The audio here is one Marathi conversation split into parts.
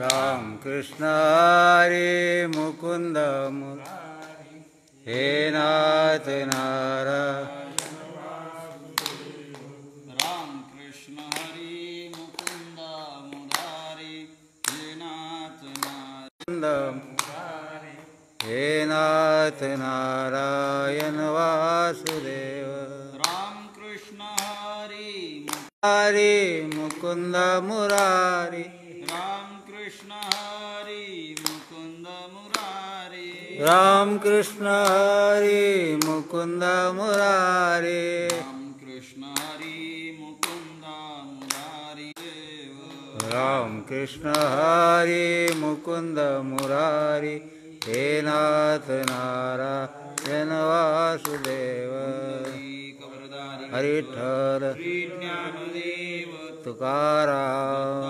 राम कृष्ण हरे मुकुंद मुरारी हे नाथ नारायण राम कृष्ण हरे मुकुंद मुरारी हे नाथ नारायण हे नाथ नारायण वासुदेव राम कृष्ण हरे मुकुंद मुरारी राम कृष्ण हरे मुकुंद मुरारी राम कृष्ण हरे मुकुंद मुरारी राम कृष्ण हरे मुकुंद मुरारी राम कृष्ण हरे मुकुंद मुरारी हे नाथ नारायण वासुदेव हरि विठ्ठल ज्ञानदेव तुकाराम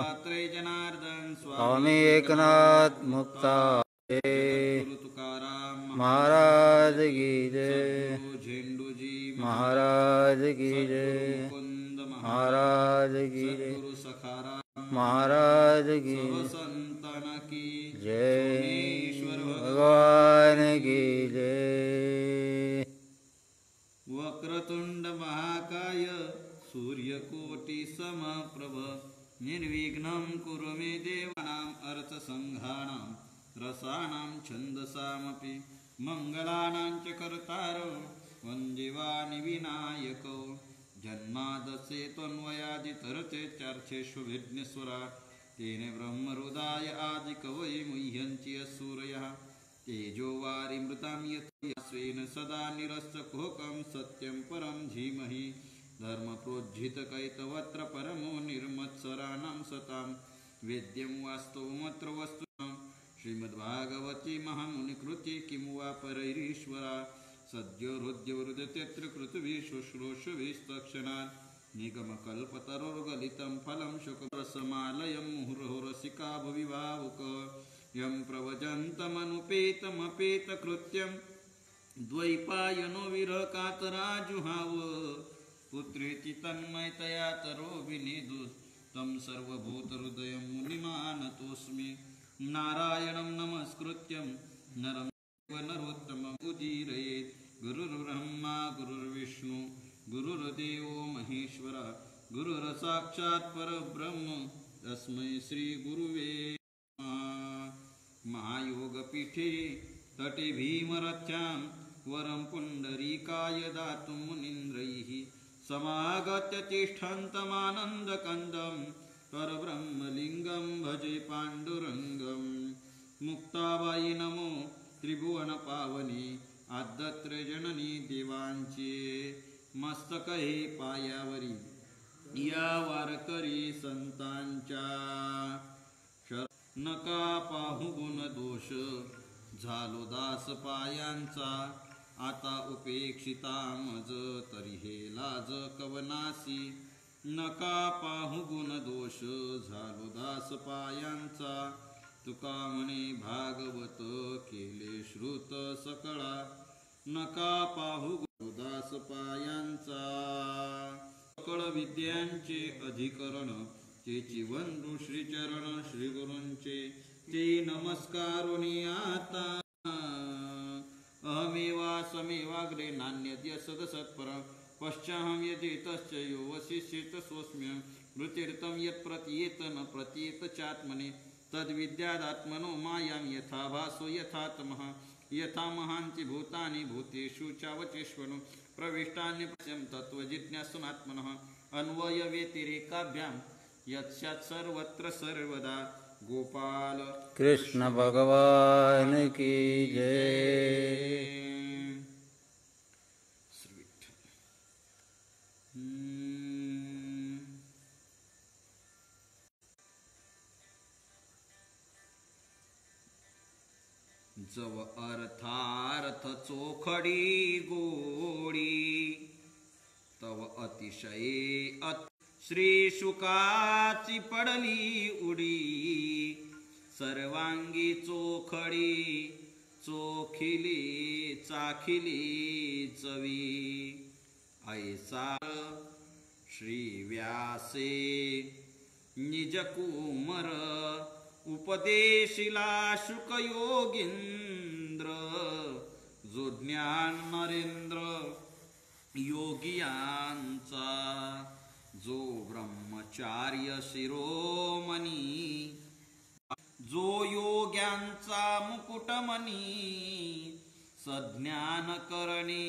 जनार्दन स्वामी एकनाथ मुक्ता गुरु तुकाराम महाराज की जय झेंडूजी महाराज की जय मुकुंद महाराज की जय गुरु सखाराम महाराज की संतन की जय सोमेश्वर भगवान की जय वक्रतुंड महाकाय सूर्यकोटि समप्रभ निर्विघ्नं कुरु मे देवानां अर्थसंघानां रसानां छन्दसामपि मंगलानां च कर्तारो वन्दिवानि विनायको जन्मादस्य त्वन्वयादितरते चार्थेष्वभिघ्नेश्वरात् तेने ब्रह्महृदाय आदिकवये मुह्यन्ति सूरयः तेजो वारिमृतां यथा स्वेन सदा निरस्तकुहकं सत्यं परं धीमहि धर्मप्रोज्झितकैतवत्र परमो निर्मत्सराणां सतां वेद्यं वास्तवमत्र वस्तुनां श्रीमद्भागवती महामुनिकृते किं वा परैरीश्वरा सद्यो हृद्यवृदत्यत्र कृतभिः शुश्रूषभिस्तक्षणात् निगमकल्पतरोर्गलितं फलं शुकरसमालयं मुहुर्हुरसिका भुवि भावुक यं प्रवजन्तमनुपेतमपेतकृत्यं द्वैपायनो विरहकातराजुहाव पुत्रेति तन्मयतया तरो विनिदुस् तं सर्वभूतहृदयं मुनिमानतोऽस्मि नारायणं नमस्कृत्यं नरं नरोत्तमम् उदीरयेत् गुरुर्ब्रह्मा गुरुर्विष्णु गुरुर्देवो महेश्वर गुरुर्साक्षात् परब्रह्म तस्मै श्रीगुरुवे महायोगपीठे तटे भीमरथ्यां वरं पुण्डरीकाय दातुं मुनीन्द्रैः समागत्य तिष्ठन्तमानन्दकन्दं परब्रह्मलिङ्गं भजे पाण्डुरङ्गं मुक्ताबाई नमो त्रिभुवनपावनी आद्यत्र जननी देवांचे मस्तक हे पायावरी या वारकरी संतांच्या नका पाहू गुण दोष झालो दास पायांचा आता उपेक्षिता मज तरी हे लाज कवनासी नका पाहू गुण दोष झालो दास पायांचा तुका म्हणे भागवत केले श्रुत सकळा नका पाहू गुरुदास पायांचा सकळ विद्यांचे अधिकरण तेची वंदू श्रीचरण श्रीगुरूंचे ते नमस्कारुणी आता अहमेवासमेवाग्रे नान्यद्य सदसत्पर पश्चाहं यदेतश्च यो वसिष्येत स्वस्म्यं मृतिर्तं यत्प्रतीयेत न प्रतीयेत चात्मने तद्विद्यादात्मनो मायां यथा भासो यथा तमः यथा महान्ति भूतानि भूतेषु चावचेष्वनु प्रविष्टानि पश्यं तत्त्वजिज्ञासुनात्मनः अन्वयव्यतिरेकाभ्यां यत्स्यात् सर्वत्र सर्वदा गोपाल कृष्ण भगवान की जय जव अर्थार्थ चोखडी गोडी तव अतिशये श्री शुकाची पडली उडी सर्वांगी चोखडी चोखिली चाखिली चवी ऐसा श्री व्यासे निज कुमर उपदेशिला शुकयोगींद्र, जो ज्ञान नरेंद्र योगियांचा, जो ब्रह्मचार्य शिरोमणी, जो योग्यांचा मुकुटमणी, सज्ञान करणी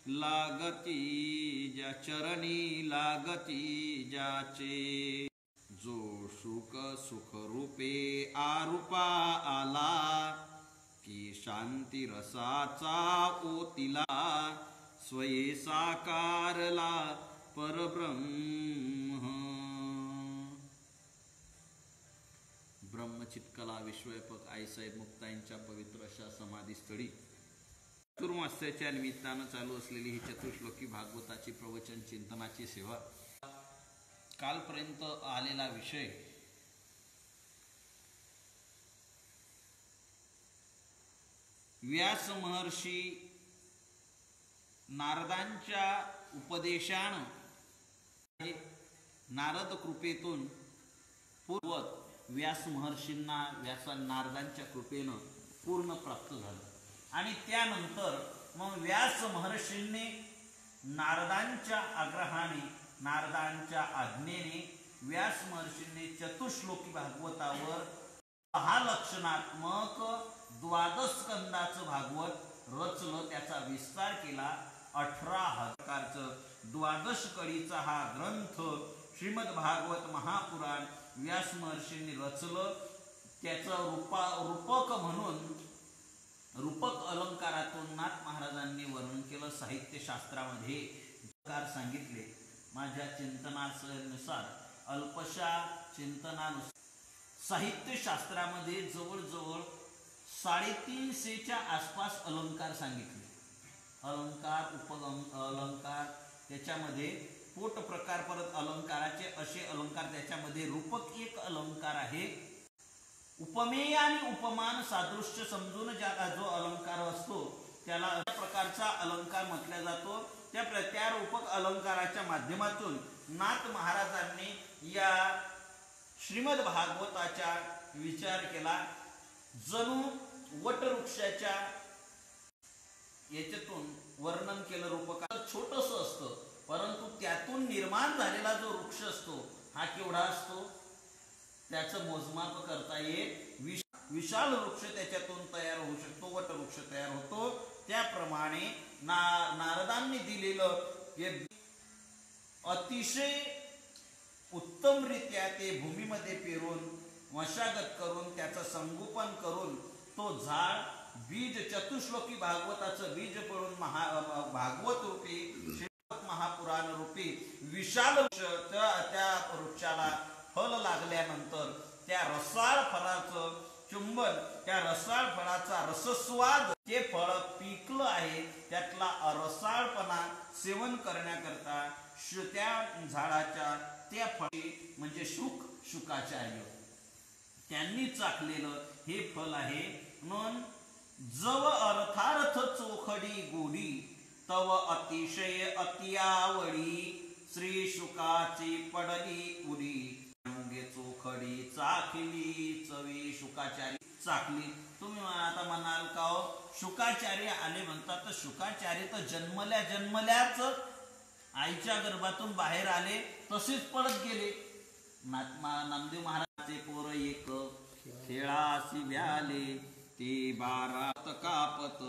लागती ज्या चरणी लागती ज्याचे, जो शुक सुख रूपे आरूपा आला, की शांती रसाचा ओतिला, स्वये साकारला परब्रह्म. ब्रह्मचित्कला विश्वव्यापक आईसाहेब मुक्ताईंच्या पवित्र अशा समाधीस्थळी चतुर्मास्याच्या निमित्तानं चालू असलेली ही चतुश्लोकी भागवताची प्रवचन चिंतनाची सेवा. कालपर्यंत आलेला विषय व्यास महर्षी नारदांच्या उपदेशानं नारद कृपेतून पूर्वत व्यास महर्षींना नारदांच्या कृपेनं पूर्ण प्राप्त झालं. आणि त्यानंतर मग व्यास महर्षींनी नारदांच्या आग्रहाने, नारदांच्या आज्ञेने व्यास महर्षींनी चतुश्लोकी भागवतावर 6 लक्षणात्मक द्वादश स्कंदाचं भागवत रचलं, त्याचा विस्तार केला. 18,000 द्वादश कळीचा हा ग्रंथ श्रीमद भागवत महापुराण व्यास महर्षींनी रचलं. त्याचं रूपक म्हणून रूपक अलंकारातून नाथ महाराजांनी वर्णन केलं. साहित्यशास्त्रामध्ये अलंकार सांगितले. माझ्या चिंतनानुसार, अल्पशा चिंतनानुसार साहित्यशास्त्रामध्ये जवळजवळ 350च्या आसपास अलंकार सांगितले. अलंकार, उपअलंकार, त्याच्यामध्ये पोट प्रकार, परत अलंकाराचे असे अलंकार, त्याच्यामध्ये रूपक एक अलंकार आहे. उपमेय आणि उपमान सादृश्य समजून जो अलंकार असतो त्याला अशा प्रकारचा अलंकार म्हटला जातो. त्या रूपक अलंकाराच्या माध्यमातून नाथ महाराजांनी या श्रीमद भागवताचा विचार केला. जणू वटवृक्षाच्या याच्यातून वर्णन केलं. रूपक छोटस असतं, परंतु त्यातून निर्माण झालेला जो वृक्ष असतो हा केवढा असतो त्याचं मोजमाप करता येईल. विशाल वृक्ष त्याच्यातून तयार होऊ शकतो, वटवृक्ष तयार होतो. त्याप्रमाणे नारदांनी दिलेलं हे अतिशय उत्तमरित्या ते भूमीमध्ये पेरून मशागत करून त्याचं संगोपन करून तो झाड बीज, चतुश्लोकी भागवताचं बीज पडून भागवत रूपी श्रीमद महापुराण रूपी विशाल वृक्ष, त्या वृक्षाला फल लागल्यानंतर त्या रसाळ फळाचं चुंबन, त्या रसाळ फळाचा रसस्वाद, ते फळ पिकलं आहे त्यातला रसाळपणा सेवन करण्याकरता त्या झाडाच्या त्या फळी म्हणजे शुकाचार्य त्यांनी चाखलेलं हे फल आहे. म्हणून जव अर्थार्थ चोखडी गोडी, तव अतिशय अतियावडी, श्री शुकाची पडली उडी, चोखडी चाखली चवी. शुकाचार्य चाखली. तुम्ही आता म्हणाल का शुकाचार्य आले म्हणतात, तर शुकाचार्य तर जन्मल्याच आईच्या गर्भातून बाहेर आले, तसेच पडत गेले. नामदेव महाराजचे पोर एक खेळासी व्याले, ते 12 कापत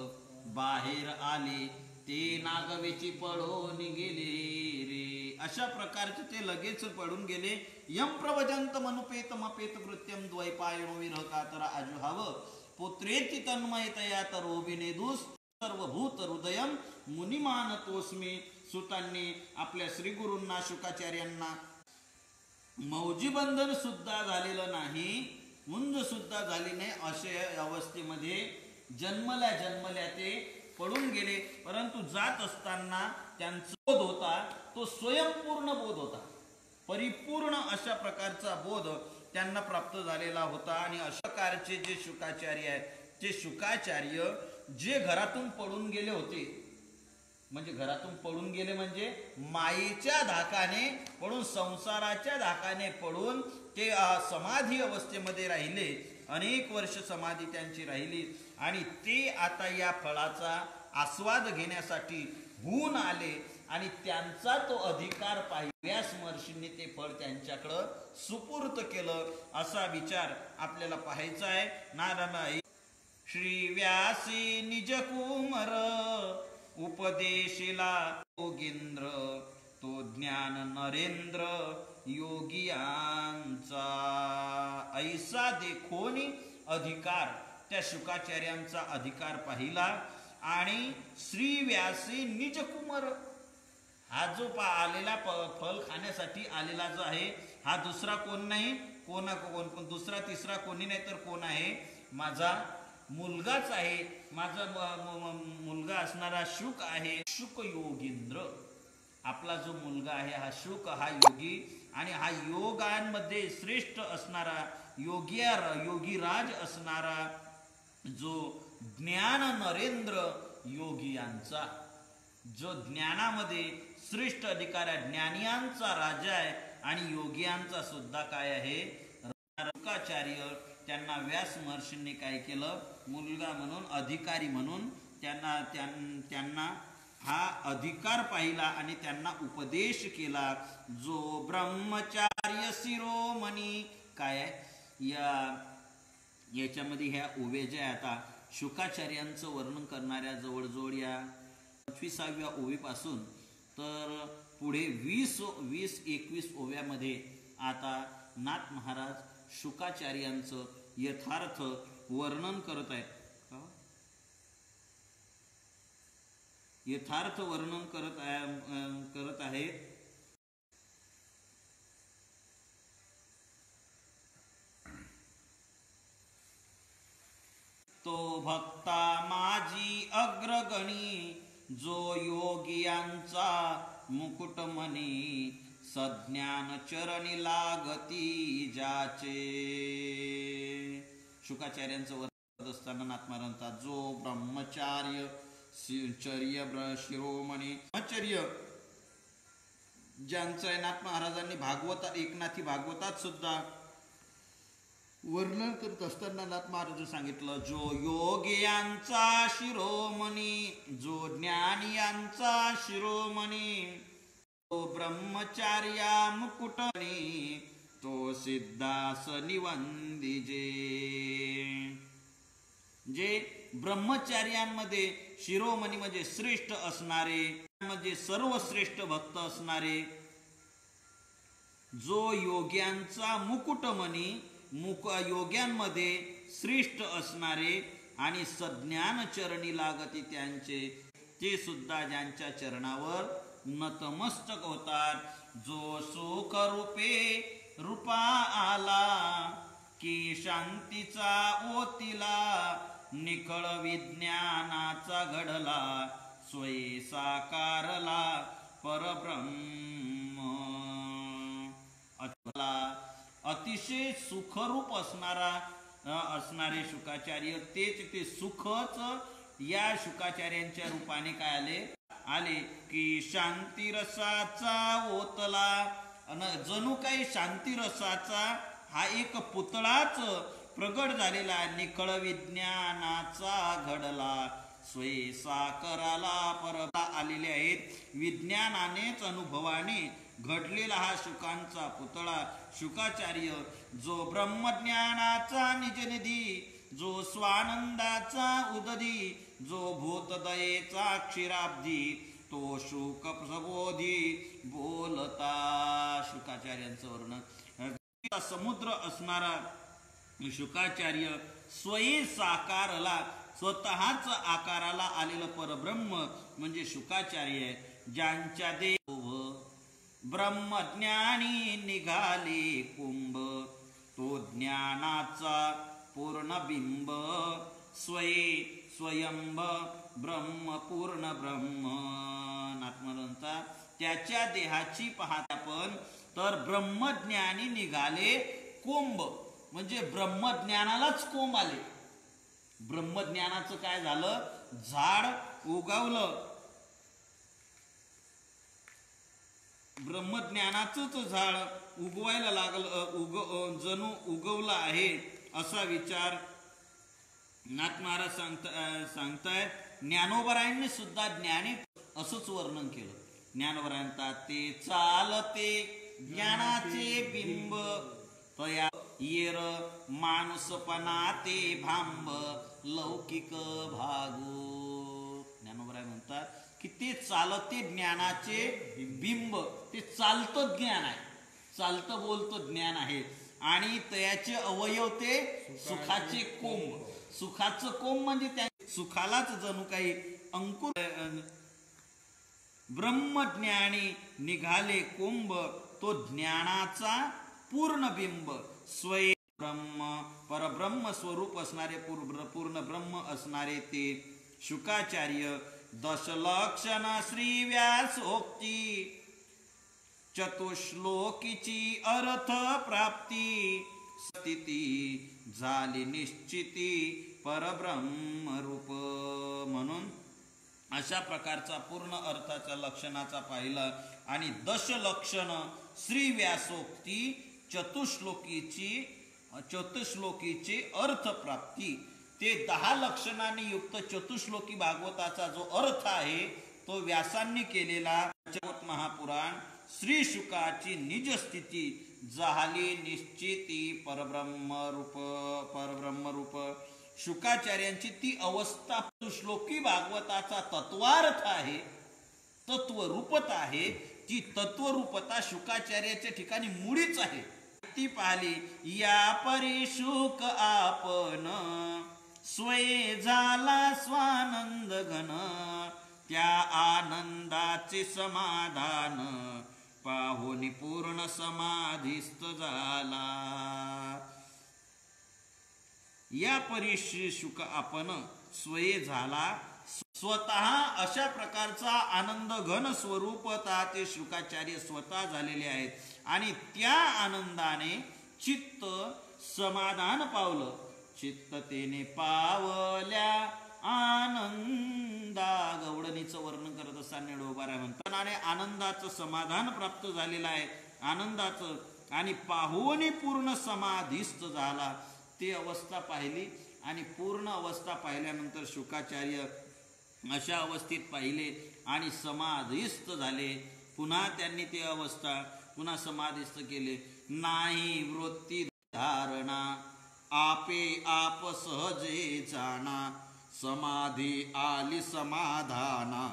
बाहेर आले, ते नागवेची पळून गेले रे. अशा प्रकारचे ते लगेच पडून गेले. यम प्रवजंत मनुपेत मपेत कृत्यम द्वैपायनो विरहकातर आजुहाव, पुत्रेति तन्मयतया तरोभिनेदुस सर्वभूत हृदयम मुनिमानतोस्मी. सुतांनी आपल्या श्रीगुरूंना, शुकाचार्यांना मौजीबंधन सुद्धा झालेलं नाही, मुंज सुद्धा झाली नाही, अशा अवस्थेमध्ये जन्मल्या ते पडून गेले. परंतु जात असताना त्यांचा बोध होता तो स्वयंपूर्ण बोध होता. परिपूर्ण अशा प्रकारचा बोध त्यांना प्राप्त झालेला होता. आणि अशा प्रकारचे जे शुकाचार्य आहेत, ते शुकाचार्य जे घरातून पडून गेले होते, म्हणजे घरातून पळून गेले म्हणजे मायेच्या धाकाने पडून, संसाराच्या धाकाने पडून ते समाधी अवस्थेमध्ये राहिले. अनेक वर्ष समाधी त्यांची राहिली आणि ते आता या फळाचा आस्वाद घेण्यासाठी होऊन आले आणि त्यांचा तो अधिकार व्यास महर्षींनी ते फळ त्यांच्याकडं सुपूर्त केलं. असा विचार आपल्याला पाहायचा आहे. नारायण श्री व्यासी निज कुमर उपदेशिला योगींद्र, तो ज्ञान नरेंद्र योगियांचा. ऐसा देखोनी अधिकार, त्या शुकाचार्यांचा अधिकार पाहिला. आणि श्री व्यासी निज कुमर, हा जो आलेला फल खाण्यासाठी आलेला जो आहे हा दुसरा कोण नाही, कोण दुसरा तिसरा कोणी नाही, तर कोण आहे, माझा मुलगाच आहे. माझा मुलगा असणारा शुक आहे. शुक योगींद्र, आपला जो मुलगा आहे हा शुक, हा योगी, आणि हा योगांमध्ये श्रेष्ठ असणारा योगीराज असणारा जो ज्ञान नरेंद्र योगियांचा, जो ज्ञानामध्ये श्रेष्ठ अधिकार आहे, ज्ञानियांचा राजा आहे आणि योगियांचा सुद्धा काय आहे, शुकाचार्य. त्यांना व्यास महर्षींनी काय केलं, मुलगा म्हणून, अधिकारी म्हणून त्यांना हा अधिकार पाहिला आणि त्यांना उपदेश केला. जो ब्रह्मचार्य शिरोमणी, काय आहे याच्यामध्ये ह्या ओव्या ज्या आता शुकाचार्यांचं वर्णन करणाऱ्या जवळजवळ या 25व्या ओवीपासून तर पुढे 20-21 ओव्यामध्ये आता नाथ महाराज शुकाचार्यांचं यथार्थ वर्णन करत आहेत. यथार्थ वर्णन करत आहेत. तो भक्ता माझी अग्रगणी, जो योगियांचा मुकुटमणी, सज्ञान चरणी लागती जाचे. शुकाचार्यांचं वर्णन असताना नाथ महाराजांचा जो ब्रह्मचर्य शिरोमणी, ब्रह्मचर्य ज्यांचं आहे, नाथ महाराजांनी भागवतात, एकनाथी भागवतात सुद्धा वर्णन करत असताना नाथ महाराज सांगितलं, जो योगियांचा शिरोमणी, जो ज्ञानियांचा शिरोमणी, तो ब्रह्मचार्या मुकुटमणी, तो सिद्धास निवंदिजे. जे ब्रह्मचार्यांमध्ये शिरोमणी म्हणजे श्रेष्ठ असणारे, म्हणजे सर्वश्रेष्ठ भक्त असणारे, जो योग्यांचा मुकुटमणी, योग्यांमध्ये श्रेष्ठ असणारे आणि सज्ञान चरणी लागती त्यांचे, ते सुद्धा ज्यांच्या चरणावर नतमस्तक होतात. जो सुख रूपा आला की शांतीचा ओतिला, निखळ विज्ञानाचा घडला, स्वये साकारला परब्रह्म. अतिशय सुखरूप असणारे शुकाचार्य, तेच ते सुखच या शुकाचार्यांच्या रूपाने काय आले की शांतिरसाचा ओतला. जणू काही शांतिरसाचा हा एक पुतळाच प्रगट झालेला, निखळ विज्ञानाचा घडला, स्वये साकाराला परब्रह्म. आलेले आहेत विज्ञानानेच, अनुभवाने घडलेला हा शुकांचा पुतळा शुकाचार्य, जो ब्रह्मज्ञानाचा निजनिधी, जो स्वानंदाचा उदधी, जो भूतदयेचा क्षीराब्धी, तो शुक प्रबोधी बोलता. शुकाचार्यांचं वर्णन. समुद्र असणारा शुकाचार्य स्वये साकारला, स्वतःच आकाराला आलेलं परब्रह्म म्हणजे शुकाचार्य. ज्यांच्या देव ब्रह्मज्ञानी निघाले कुंभ, तो ज्ञानाचा पूर्णबिंब, स्वयंभ ब्रह्म पूर्ण ब्रह्म. नाथमंता त्याच्या देहाची पाहता आपण तर ब्रह्मज्ञानी निघाले कुंभ, म्हणजे ब्रह्मज्ञानालाच कोंब आले. ब्रह्मज्ञानाचं काय झालं, झाड उगवलं ब्रह्मज्ञानाचंच झाड उगवायला लागलं, जणू उगवलं आहे असा विचार नाथ महाराज सांगतायत. ज्ञानोबरायांनी सुद्धा ज्ञानी असंच वर्णन केलं. ज्ञानोबराय म्हणतात ते चालते ज्ञानाचे बिंब तया येर माणूसपणा ते भांब लौकिक भागो. ज्ञानोबराय म्हणतात की ते चालते ज्ञानाचे बिंब, ते चालतं ज्ञान आहे, चालतं बोलतं ज्ञान आहे. आणि त्याचे अवयव ते सुखाचे कोंब. सुखाचं कोंब म्हणजे त्या सुखालाच जणू काही अंकुर. ब्रह्मज्ञानी निघाले कोंब तो ज्ञानाचा पूर्ण बिंब. स्वयं ब्रह्म परब्रह्म स्वरूप असणारे पूर्ण ब्रह्म असणारे ते शुकाचार्य दशलक्षण श्री व्यासोक्ती चतुश्लोकीची अर्थ प्राप्ती स्थिती झाली निश्चिती परब्रह्म रूप. म्हणून अशा प्रकारचा पूर्ण अर्थाच्या लक्षणाचा पाहिला. आणि दशलक्षण श्री व्यासोक्ती चतुश्लोकीची अर्थ प्राप्ती, ते 10 लक्षणांनी युक्त चतुश्लोकी भागवताचा जो अर्थ आहे तो व्यासांनी केलेला. महापुराण श्री शुकाची निज स्थिती झाली निश्चिती परब्रह्म रूप. शुकाचार्यांची ती अवस्था श्लोकी भागवताचा तत्वार्थ आहे, तत्वरूपता आहे. ती तत्वरूपता शुकाचार्याच्या ठिकाणी मुळीच आहे. ती पाहिली. या परिशुक आपण स्वये झाला स्वानंद घन, त्या आनंदाचे समाधान पाहुनी पूर्ण समाधीस्थ झाला. या परिश्री शुक आपण स्वये झाला, स्वतः अशा प्रकारचा आनंद घन स्वरूपता ते शुकाचार्य स्वतः झालेले आहेत. आणि त्या आनंदाने चित्त समाधान पावलं. चित्ततेने पावल्या आनंदा. गवडणीचं वर्णन करत असताना डोबारा म्हणतात आणि आनंदाचं समाधान प्राप्त झालेलं आहे. आनंदाचं आणि पाहुनी पूर्ण समाधीस्थ झाला. ती अवस्था पाहिली आणि पूर्ण अवस्था पाहिल्यानंतर शुकाचार्य अशा अवस्थेत पाहिले आणि समाधीस्थ झाले. पुन्हा त्यांनी ती अवस्था पुन्हा समाधीस्थ केले. नाही वृत्ती धारणा आपे आप सहजे जाणा, समाधी आली समाधाना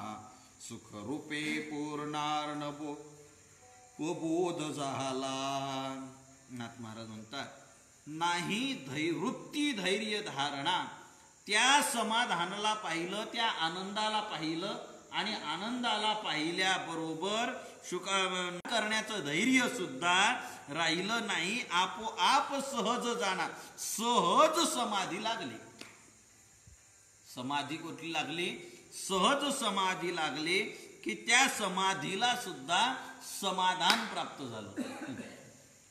सुखरूपे पूर्णार्णव बोध झाला. नाथ महाराज म्हणतात नाही वृत्ती धैर्य धारणा. त्या समाधानाला पाहिलं, त्या आनंदाला पाहिलं आणि आनंदाला पाहिल्याबरोबर करण्याचं धैर्य सुद्धा राहिलं नाही. आपोआप सहज जाणार, सहज समाधी लागली. समाधी कुठली लागली? सहज समाधी लागली की त्या समाधीला सुद्धा समाधान प्राप्त झालं.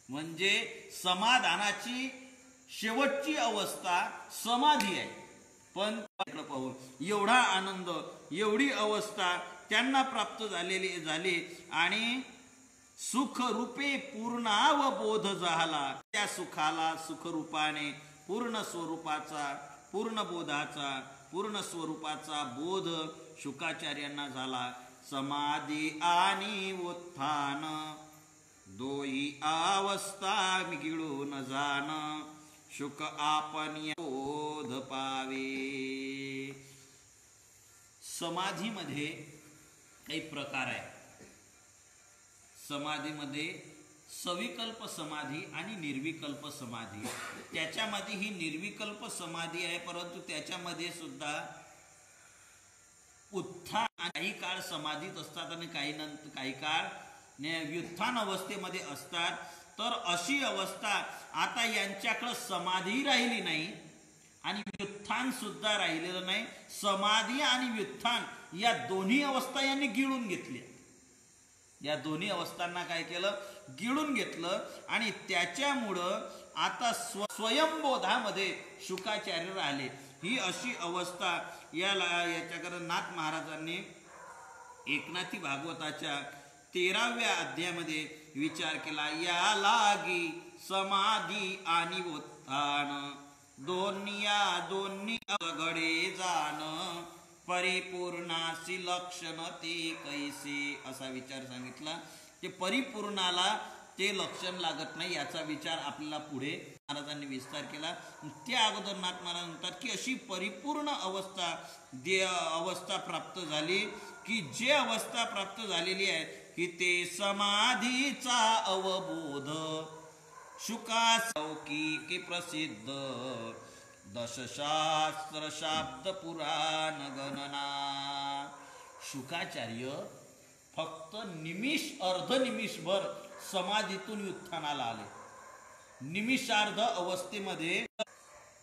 म्हणजे समाधानाची शेवटची अवस्था समाधी आहे. पण पाहून एवढा आनंद, एवढी अवस्था त्यांना प्राप्त झाली आणि सुख रूपे पूर्णावबोध झाला. त्या सुखाला सुखरूपाने पूर्ण स्वरूपाचा, पूर्ण बोधाचा, पूर्ण स्वरूपाचा बोध शुकाचार्यांना झाला. समाधी आणि उत्थान दोही अवस्था गिळून जाण, शुक आपण बोध पावे. समाधीमध्ये काही प्रकार आहे. समाधीमध्ये सविकल्प समाधी आणि निर्विकल्प समाधी. त्याच्यामध्ये ही निर्विकल्प समाधी आहे, परंतु त्याच्यामध्ये सुद्धा उत्थान, काही काळ समाधीत असतात आणि काही काळ व्युत्थान अवस्थेमध्ये असतात. तर अशी अवस्था आता यांच्याकडे समाधी राहिली नाही आणि व्युत्थान सुद्धा राहिलेलं नाही. समाधी आणि व्युत्थान या दोन्ही अवस्था यांनी गिळून घेतल्या. या दोन्ही अवस्थांना काय केलं? गिळून घेतलं. आणि त्याच्यामुळं आता स्वयंबोधामध्ये शुकाचार्य राहिले. ही अशी अवस्था याच्याकडे नाथ महाराजांनी एकनाथी भागवताच्या 13व्या अध्यायामध्ये विचार केला. या लागी समाधी आणि उत्थान दोन्ही घडे जाण परिपूर्णासी लक्षण ते कैसे असा विचार सांगितला. ते परिपूर्णाला ते लक्षण लागत नाही याचा विचार आपल्याला पुढे महाराजांनी विस्तार केला. त्या अगोदर नाथ महाराज म्हणतात की अशी परिपूर्ण अवस्था प्राप्त झाली की जे अवस्था प्राप्त झालेली आहे की ते समाधीचा अवबोध शुकासौकी प्रसिद्ध दशशास्त्र शाब्द पुराण गणना. शुकाचार्य फक्त अर्ध निमिषभर समाधीतून उत्थानाला आले. निमिषार्ध अवस्थेमध्ये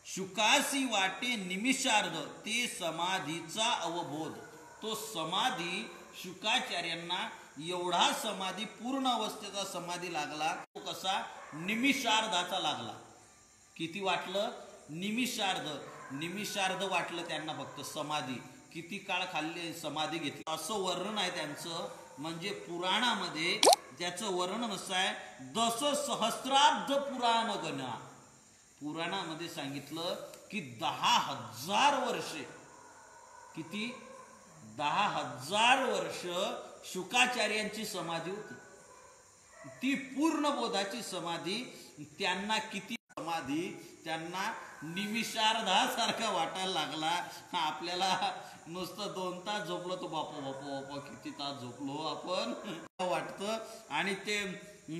शुकासी वाटे निमिषार्ध ते समाधीचा अवबोध. तो समाधी शुकाचार्यांना एवढा समाधी पूर्ण अवस्थेचा समाधी लागला. तो कसा निमिषार्धाचा लागला. किती वाटलं? निमिषार्ध वाटलं त्यांना फक्त समाधी. किती काळ खाल्ली समाधी घेतली असं वर्णन आहे त्यांचं. म्हणजे पुराणामध्ये त्याचं वर्णन असं आहे. 10 सहस्राब्द पुराण गणा. पुराणामध्ये सांगितलं की 10,000 वर्षे. किती? 10,000 वर्ष शुकाचार्यांची समाधी होती. ती पूर्ण बोधाची समाधी. त्यांना किती समाधी त्यांना निमिषार्धासारखा वाटायला लागला. आपल्याला नुसतं 2 तास झोपलो तो बापा किती तास झोपलो आपण वाटतं. आणि ते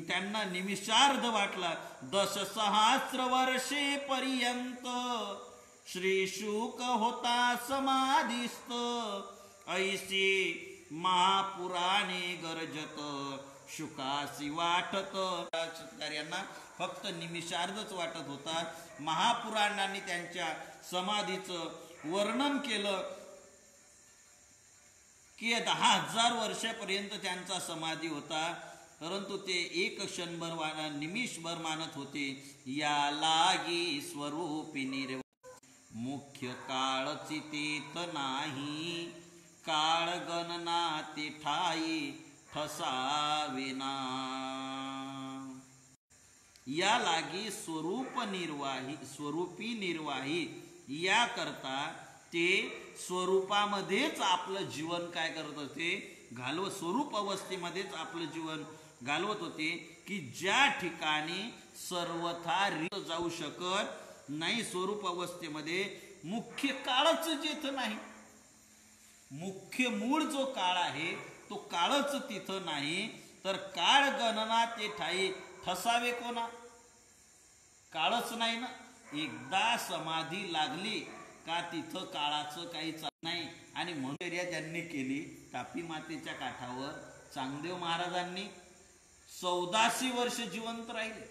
त्यांना निमिषार्ध वाटला. 10 सहस्र वर्षे पर्यंत श्री शुक होता समाधिस्थ ऐसी महापुराणे गरजत शुकासी वाटत. यांना फक्त निमिषार्धच वाटत होता. महापुराणांनी त्यांच्या समाधीचं वर्णन केलं की 10,000 वर्षापर्यंत त्यांचा समाधी होता. परंतु ते एक क्षणभर निमिषभर मानत होते. या लागी स्वरूपी मुख्य काळची तेत नाही काळ गणना ते ठाई ठसाविना. या लागी स्वरूपी निर्वाही या करता ते स्वरूपामध्येच आपलं जीवन काय करत होते घालवत. स्वरूप अवस्थेमध्येच आपलं जीवन घालवत होते की ज्या ठिकाणी सर्वथा जाऊ शकत नाही. स्वरूप अवस्थेमध्ये मुख्य काळच जिथं नाही. मुख्य मूळ जो काळ आहे तो काळच तिथं नाही. तर काळ गणना ते ठाई ठसावे कोणा. काळच नाही ना. एकदा समाधी लागली का तिथं काळाचं काही नाही. आणि म्हणून ज्यांनी केली तापी मातेच्या काठावर चांगदेव महाराजांनी 1400 वर्ष जिवंत राहिले.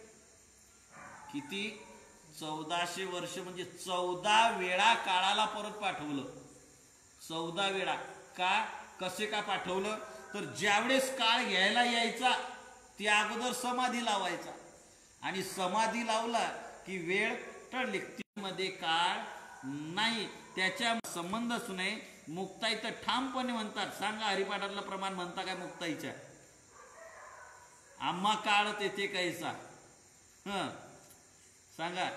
किती? 1400 वर्ष म्हणजे 14 वेळा काळाला परत पाठवलं. 14 वेळा. का? कसे का पाठवलं? तर ज्यावेळेस काळ घ्यायला यायचा त्या अगोदर समाधी लावायचा. आणि समाधी लावला की वेळ टळली. मध्ये काळ नाही त्याच्या संबंधच नाही. मुक्ताई तर ठामपणे म्हणतात. सांगा हरिपाठातलं प्रमाण म्हणता काय मुक्ताईच्या? आम्हा काळ तेथे कैसा. सांगा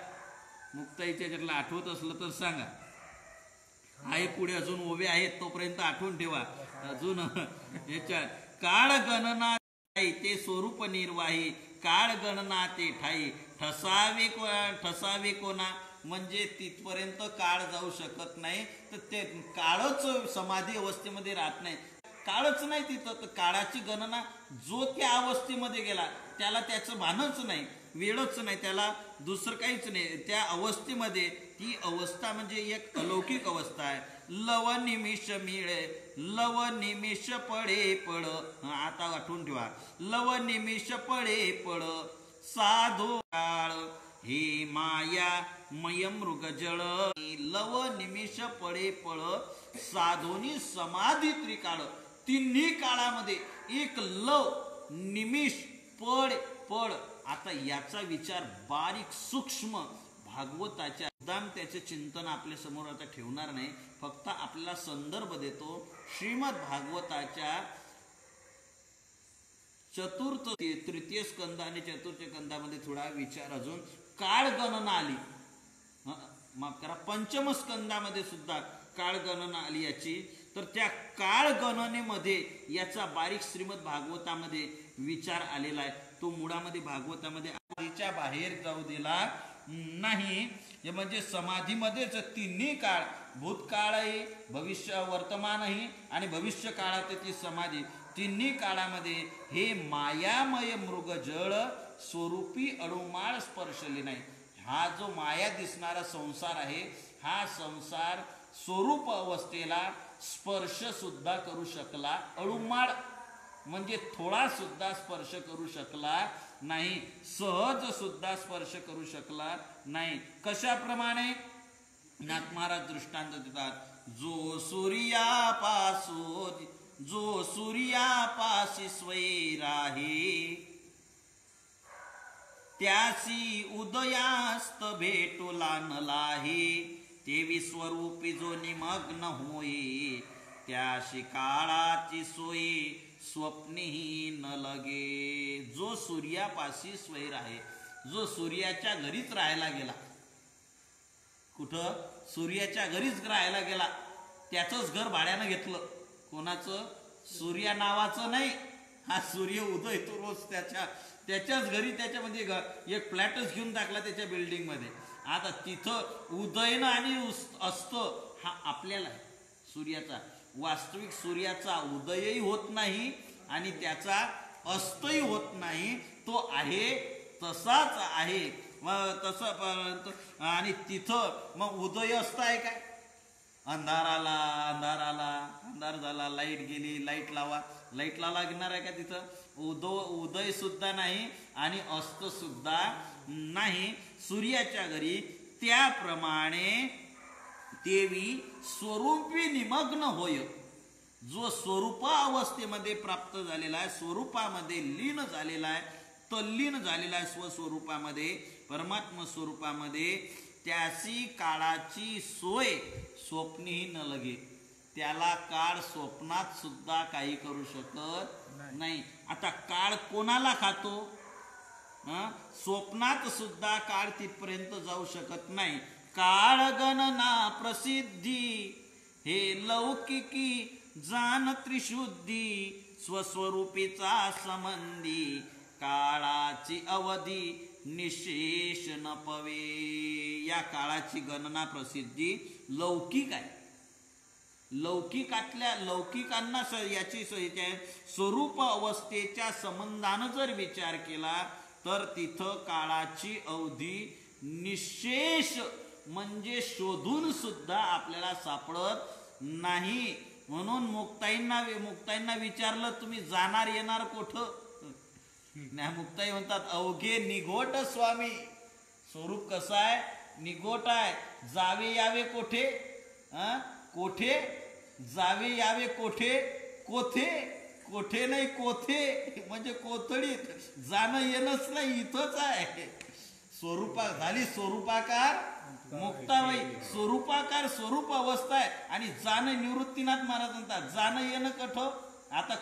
मुक्ताईच्या ज्याला आठवत असलं तर सांगा. आहे पुढे अजून उभे आहेत तोपर्यंत आठवून ठेवा. अजून याच्या काळ गणना ते स्वरूप निर्वाही काळ गणना ते ठाई ठसावे कोणा. म्हणजे तिथपर्यंत काळ जाऊ शकत नाही. तर ते काळच समाधी अवस्थेमध्ये राहत नाही. काळच नाही तिथं. तर काळाची गणना जो त्या अवस्थेमध्ये गेला त्याला त्याचं भानच नाही. वेळच नाही. त्याला दुसरं काहीच नाही. त्या अवस्थेमध्ये ती अवस्था म्हणजे एक अलौकिक अवस्था आहे. लव निमिष मिळे लव निमिष पडे पड. आता आठवून ठेवा. लव निमिष पडे पड साधो काळ हे माया मय मृगजळ. लव निमिष पडे पळ साधोनी समाधी त्रिकाळ. तिन्ही काळामध्ये एक लव निमिष पड पड. आता याचा विचार बारीक सूक्ष्म भागवताच्या मुद्दाम त्याचे चिंतन आपल्या समोर आता ठेवणार नाही. फक्त आपल्याला संदर्भ देतो. श्रीमद भागवताच्या तृतीय स्कंद आणि चतुर्थ स्कंदामध्ये थोडा विचार अजून काळ गणना आली. माफ करा, पंचम स्कंदामध्ये सुद्धा काळ गणना आली याची. तर त्या काळ गणनेमध्ये याचा बारीक श्रीमद भागवतामध्ये विचार आलेला आहे. तो मुळामध्ये भागवतामध्ये आधीच्या बाहेर जाऊ दिला नाही. हे म्हणजे समाधीमध्येच तिन्ही काळ, भूतकाळही, भविष्य, वर्तमानही आणि भविष्य काळातची समाधी, तिन्ही काळामध्ये हे मायामय मृगजळ स्वरूपी अणुमाळ स्पर्शले नाही. हा जो माया दिसणारा संसार आहे, हा संसार स्वरूप अवस्थेला स्पर्श सुद्धा करू शकला, अणुमाळ म्हणजे थोडा सुद्धा स्पर्श करू शकला नाही, सहज सुद्धा स्पर्श करू शकला नाही. कशाप्रमाणे नाथ महाराज दृष्टांत देतात. जो सूर्यापाशी स्वैर आहे, त्यासी उदयास्त भेटोला नलाहे, ते विश्वरूपी जो निमग्न होई, त्याशी काळाची सोयी स्वप्नीही न लगे. जो सूर्यापाशी स्वैर आहे, जो सूर्याच्या घरीच राहायला गेला, कुठं? सूर्याच्या घरीच राहायला गेला, त्याचंच घर भाड्यानं घेतलं. कोणाचं? सूर्या नावाचं नाही, हा सूर्य उदय तो रोज त्याच्याच घरी, त्याच्यामध्ये एक फ्लॅटच घेऊन टाकला त्याच्या बिल्डिंग मध्ये. आता तिथं उदयन आणि अस्त हा आपल्याला सूर्याचा, वास्तविक सूर्याचा उदयही होत नाही आणि त्याचा अस्तही होत नाही. तो आहे तसाच आहे. मग तसं आणि तिथं मग उदय अस्त आहे काय? अंधार झाला, लाईट गेली, लाईट लावा लागणार आहे का तिथं? उदय सुद्धा नाही आणि अस्त सुद्धा नाही. सूर्याच्या घरी त्याप्रमाणे देवी स्वरूपी निमग्न होय. जो स्वरूपा अवस्थेमध्ये प्राप्त झालेला आहे, स्वरूपामध्ये लीन झालेला आहे, तल्लीन झालेला आहे स्वस्वरूपामध्ये, परमात्मा स्वरूपामध्ये, त्याची काळाची सोय स्वप्नीही न लगे. त्याला काळ स्वप्नात सुद्धा काही करू शकत नाही. आता काळ कोणाला खातो? स्वप्नात सुद्धा काळ तिथपर्यंत जाऊ शकत नाही. काळ गणना प्रसिद्धी, हे लौकिकी जान त्रिशुद्धी, स्वस्वरूपीचा संबंधी, काळाची अवधी निशेष न पवे. या काळाची गणना प्रसिद्धी लौकिक आहे. लौकिकांना याची स्वरूप अवस्थेच्या संबंधानं जर विचार केला तर तिथं काळाची अवधी निशेष म्हणजे शोधून सुद्धा आपल्याला सापडत नाही. म्हणून मुक्ताईंना विचारलं, तुम्ही जाणार येणार कोठं? नाही, मुक्ताई म्हणतात अवघे निघोट स्वामी. स्वरूप कसं आहे? निघोट आहे. जावे यावे कोठे? कोठे जावे यावे कोठे? कोठे नाही, कोठे म्हणजे कोथळीत. जाणं येणंच नाही, इथंच आहे. झाली स्वरूपाकार मुक्ताबाई. स्वरूपाकार स्वरूप अवस्था आहे आणि जाणं निवृत्तीनाथ महाराज म्हणतात जाणं येणं कठो. आता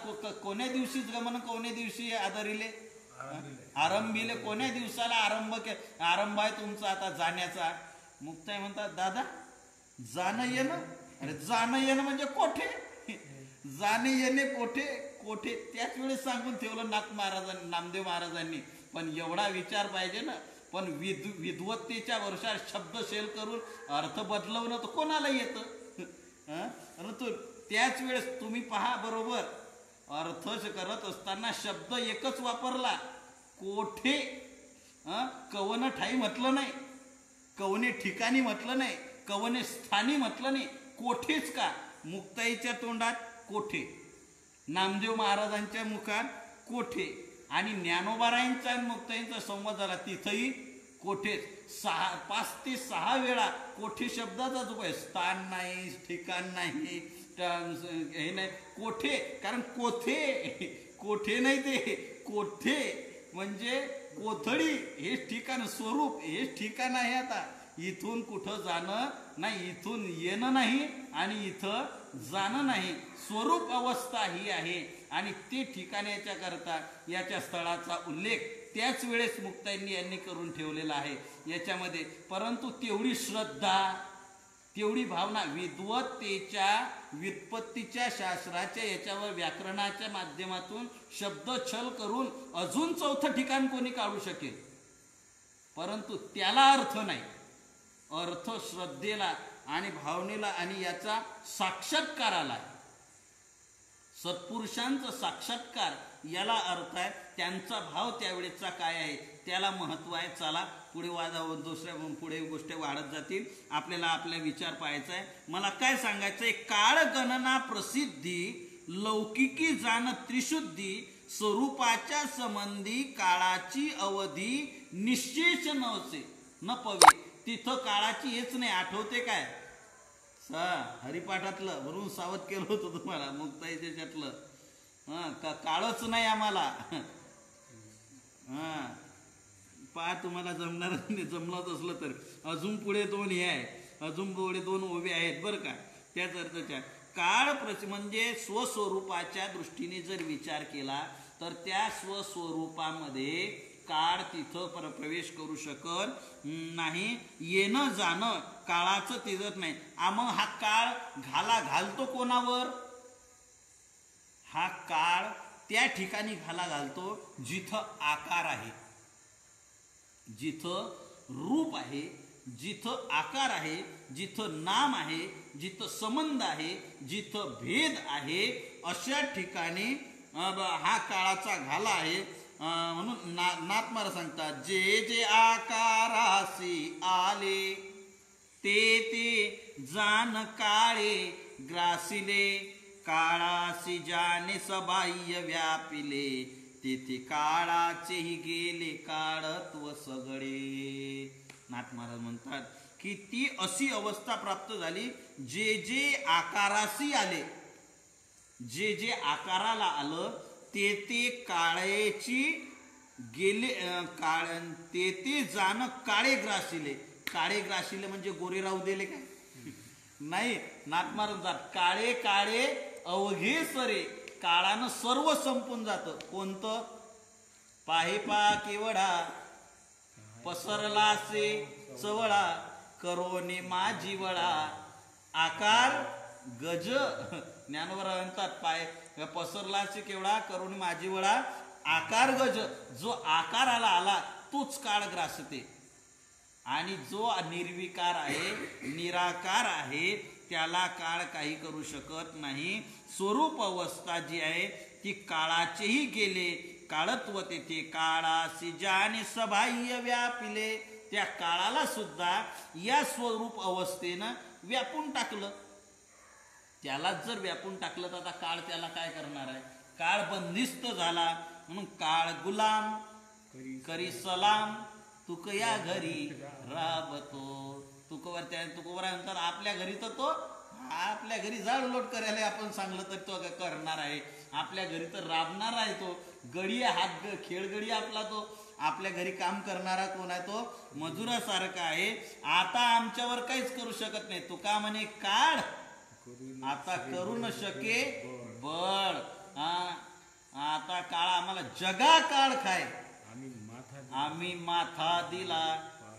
कोण्या दिवशी गमन, कोण्या दिवशी आदरिले, आरंभीले, कोण्या दिवसाला आरंभ आहे तुमचा आता जाण्याचा? मुक्ताई म्हणतात दादा जाणं येणं. अरे जाणं येणं म्हणजे कोठे? जाणे येणे कोठे? त्याच वेळेस सांगून ठेवलं नामदेव महाराजांनी. पण एवढा विचार पाहिजे ना. पण विद्वत्तेच्या वर्षात शब्द शेल करून अर्थ बदलवणं तर कोणाला येतं? परंतु त्याच वेळेस तुम्ही पहा बरोबर, अर्थ करत असताना शब्द एकच वापरला, कोठे. कवन ठाई म्हटलं नाही, कवने ठिकाणी म्हटलं नाही, कवने स्थानी म्हटलं नाही. कोठेच का? मुक्ताईच्या तोंडात कोठे, नामदेव महाराजांच्या मुखात कोठे, आणि ज्ञानोबारायांचा मुक्ताईंचा संवाद झाला तिथंही कोठेच. 5 ते 6 वेळा कोठे शब्दाचाच उपयोग. स्थान नाही, ठिकाण नाही, हे नाही, कोठे. कारण कोठे नाही, ते कोठे म्हणजे कोथळी. हेच ठिकाण, स्वरूप हेच ठिकाण आहे. आता इथून कुठं जाणं नाही, इथून येणं नाही आणि इथं जाणं नाही. स्वरूप अवस्था ही आहे. आणि ते ठिकाणाच्या करता याच्या स्थळाचा उल्लेख त्याच वेळेस मुक्ताईंनी यांनी करून ठेवलेला आहे याच्यामध्ये. परंतु तेवढी श्रद्धा, तेवढी भावना, विद्वत्तेच्या व्युत्पत्तीच्या शास्त्राच्या याच्यावर व्याकरणाच्या माध्यमातून शब्दछल करून अजून चौथं ठिकाण कोणी काढू शकेल, परंतु त्याला अर्थ नाही. अर्थ श्रद्धेला आणि भावनेला आणि याचा साक्षात्काराला, सत्पुरुषांचा साक्षात्कार याला अर्थ आहे. त्यांचा भाव त्यावेळेचा काय आहे त्याला महत्व आहे. चला पुढे दुसऱ्या पुढे गोष्टी वाढत जातील, आपल्याला आपला विचार पाहायचा आहे. मला काय सांगायचंय, काळ गणना प्रसिद्धी लौकिकी जाण त्रिशुद्धी स्वरूपाच्या संबंधी काळाची अवधी निश्चेष न पवे. तिथं काळाची हेच नाही. आठवते काय हरिपाठातलं म्हणून सावध केलं होतं तुम्हाला मुक्ताईच्या त्यातलं. काळच नाही आम्हाला. पहा तुम्हाला जमणार जमलंच असलं तर अजून पुढे 2 हे आहे, अजून पुढे 2 ओव्या आहेत बरं का. त्याच अर्थाच्या काळ म्हणजे स्वस्वरूपाच्या दृष्टीने जर विचार केला तर त्या स्वस्वरूपामध्ये काळ तिथं प्रवेश करू शकत नाही. येणं जाणं काळाचं तिजत नाही. मग हा काळ घालतो कोणावर? हा काळ त्या ठिकाणी घालतो जिथं आकार आहे, जिथं रूप आहे, जिथं आकार आहे, जिथं नाम आहे, जिथं संबंध आहे, जिथं भेद आहे, अशा ठिकाणी हा काळाचा घाला आहे. म्हणून नाथ महाराज सांगतात, जे जे आकारासी आले ते ते जाण काळे ग्रासिले, काळासी जाने सबाह्य व्यापिले, तेथे काळाचेही गेले काळत्व सगळे. नाथ महाराज म्हणतात की ती अशी अवस्था प्राप्त झाली, जे जे आकारासी आले, जे जे आकाराला आलं ते ते काळेची गेले, ते ते जाण काळे ग्रासिले. काळे ग्रासिले म्हणजे गोरे राहू दिले काय नाही. नाथ महाराज काळे काळे अवघे सरे, काळानं सर्व संपून जातं. कोणतं? पाहे पा केवढा पसरलासे चवळा, करोने माझी वळा, आकार गज. ज्ञानवर म्हणतात पाय पसरलासे केवढा, करोने माझी वळा, आकार गज. जो आकाराला आला तोच काळ ग्रासते आणि जो निर्विकार आहे, निराकार आहे, त्याला काळ काही करू शकत नाही. स्वरूप अवस्था जी आहे ती काळाचेही गेले काळत्व तेथे, काळासी जाने सबाह्य व्यापिले. त्या काळाला सुद्धा या स्वरूप अवस्थेनं व्यापून टाकलं. त्याला जर व्यापून टाकलं तर आता काळ त्याला काय करणार आहे? काळ बंदिस्त झाला. म्हणून काळ गुलाम करी सलाम, तुक या घरी राबतो. तुकवर म्हणतात आपल्या घरी तर तो आपल्या घरी झाडलोट करायला आपण सांगलं तर तो करणार आहे. आपल्या घरी तर राबणार आहे. तो गडी हात खेळगडी आपला, तो आपल्या घरी काम करणारा कोण आहे? तो मजुरासारखा आहे. आता आमच्यावर काहीच करू शकत नाही. तुका म्हणे काळ आता करू न शके बळ. आता काळ आम्हाला जगा काळ खाय, आम्ही माथा दिला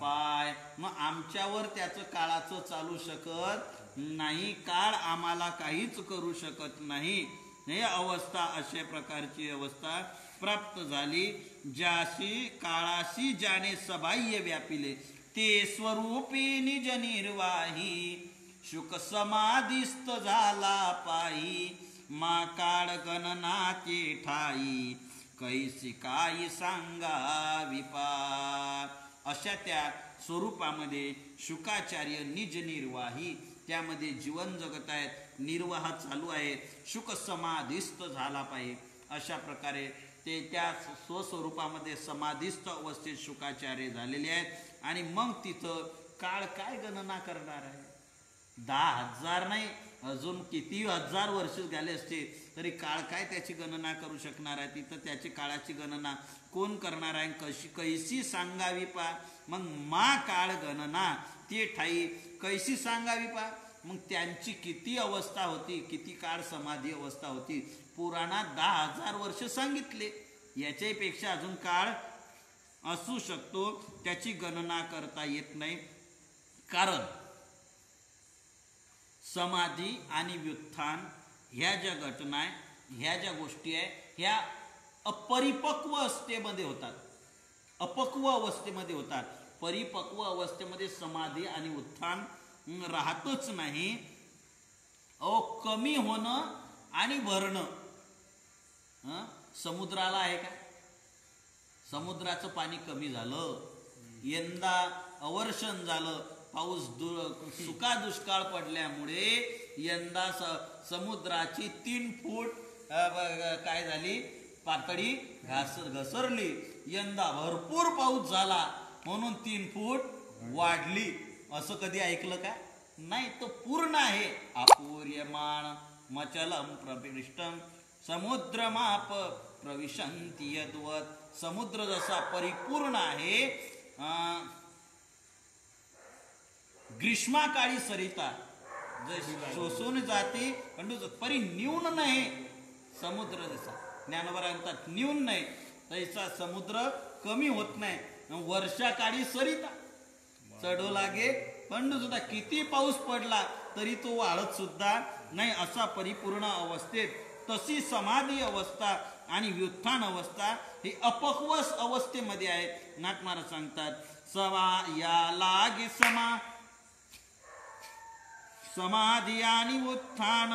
पाय. मग आमच्यावर त्याचं काळाचं चालू शकत नाही. काळ आम्हाला काहीच करू शकत नाही. हे अवस्था अशा प्रकारची अवस्था प्राप्त झाली. ज्याशी काळाशी ज्याने सबाह्य व्यापिले, ते स्वरूपी निज निर्वाही, शुक समाधिस्थ झाला पायी. मा काळ गणनाचे ठाई, कैसी काही सांगावी पार. अशा त्या स्वरूपामध्ये शुकाचार्य निज निर्वाही, त्यामध्ये जीवन जगत आहेत, निर्वाह चालू आहे, शुक समाधिस्थ झाला पाहिजे. अशा प्रकारे ते त्या स्वस्वरूपामध्ये समाधिस्थ अवस्थेत शुकाचार्य झालेले आहेत. आणि मग तिथं काळ काय गणना करणार आहे? 10,000 नाही, अजून किती 1000 वर्ष झाले असते तरी काळ काय त्याची गणना करू शकणार आहे? तिथं त्याची काळाची गणना कोण करणार आहे? कैसी सांगावी पा. मग मा काळ गणना ते ठाई कैसी सांगावी पा. मग त्यांची किती अवस्था होती, किती काळ समाधी अवस्था होती. पुराणात 10,000 वर्ष सांगितले. याच्यापेक्षा अजून काळ असू शकतो, त्याची गणना करता येत नाही. कारण समाधी आणि व्युत्थान ह्या ज्या घटना आहे, ह्या ज्या गोष्टी आहे, ह्या अपरिपक्व अवस्थेमध्ये होतात, अपक्व अवस्थेमध्ये होतात. परिपक्व अवस्थेमध्ये समाधी आणि उत्थान राहतच नाही. कमी होणं आणि भरणं. समुद्राला आहे का? समुद्राचं पाणी कमी झालं, यंदा अवर्षण झालं, पाऊस सुका दुष्काळ पडल्यामुळे यंदा समुद्राची 3 फूट काय झाली, पातळी घसरली. यंदा भरपूर पाऊस झाला म्हणून 3 फूट वाढली. असं कधी ऐकलं का? नाही. तो पूर्ण आहे. अपूर्यमाण मचलम प्रविष्टम समुद्रमाप प्रविशंती यद्वत. समुद्र जसा परिपूर्ण आहे, ग्रीष्माकाळी सरिता शोषून जाते, पण परी न्यून नाही. समुद्र जसा ज्ञानोबा म्हणतात न्यून नाही, तसा समुद्र कमी होत नाही. वर्षाकाळी सरिता चढू लागे, पण सुद्धा किती पाऊस पडला तरी तो वाढत सुद्धा नाही. असा परिपूर्ण अवस्थेत तशी समाधी अवस्था आणि व्युत्थान अवस्था ही अपक्वस अवस्थेमध्ये आहे. नाथ महाराज सांगतात या लागे समाधी आणि उत्थान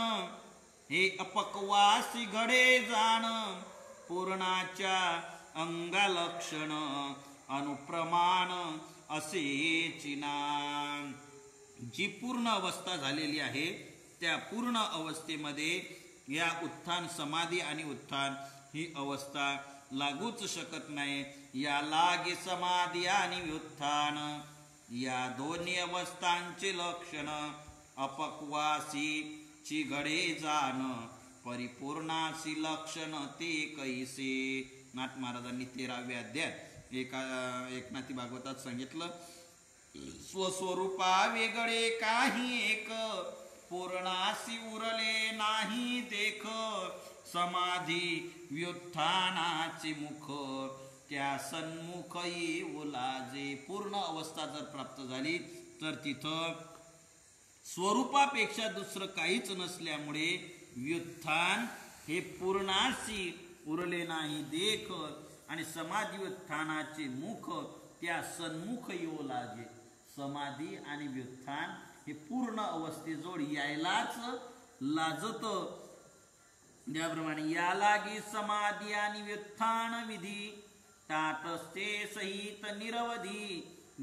हे अपक्वासी घडे जाण. पूर्णाच्या अंगालक्षण अनुप्रमाण असे चिना. जी पूर्ण अवस्था झालेली आहे त्या पूर्ण अवस्थेमध्ये या उत्थान, समाधी आणि उत्थान ही अवस्था लागूच शकत नाही. या लागे समाधी आणि उत्थान या दोन्ही अवस्थांचे लक्षण अपक्वासी ची घडे जाण परिपूर्णासी लक्षण ते कैसे. नाथ महाराजांनी 13व्या अध्यायात एकनाथी भागवतात सांगितलं, स्वस्वरूपा वेगळे काही एक पूर्णासी उरले नाही देख. समाधी व्युत्थानाचे मुख त्या सन्मुख येऊ लाजे. पूर्ण अवस्था जर प्राप्त झाली तर तिथं स्वरूपापेक्षा दुसरं काहीच नसल्यामुळे व्युत्थान हे पूर्णाशी उरले नाही देख आणि समाधी व्युत्थानाचे मुख त्या सन्मुख येऊ लागे. समाधी आणि व्युत्थान हे पूर्ण अवस्थेजोड यायलाच लाजत. ज्याप्रमाणे या लागी समाधी आणि व्युत्थान विधी तातस्ते सहित निरवधी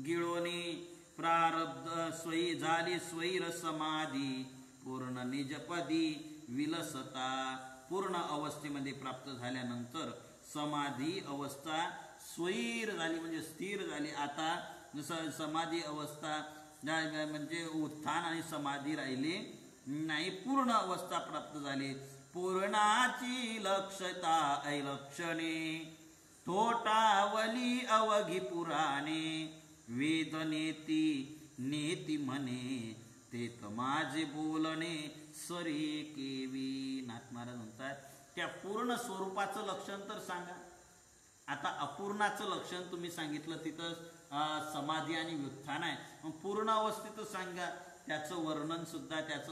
गिळोने प्रारब्ध स्वयी झाली स्वैर समाधी पूर्ण निजपदी विलसता. पूर्ण अवस्थेमध्ये प्राप्त झाल्यानंतर समाधी अवस्था स्वैर झाली म्हणजे स्थिर झाली. आता जसं समाधी अवस्था म्हणजे उत्थान आणि समाधी राहिली नाही, पूर्ण अवस्था प्राप्त झाली. पूर्णाची लक्षता ऐलक्षणे थोटावली अवघी पुराणे वेद नेती म्हणे तेत माझे बोलणे सरे केवी. नाथ महाराज म्हणतात त्या पूर्ण स्वरूपाचं लक्षण तर सांगा. आता अपूर्णाचं लक्षण तुम्ही सांगितलं, तिथं समाधी आणि व्युत्थान आहे. मग पूर्ण अवस्थेतच सांगा. त्याचं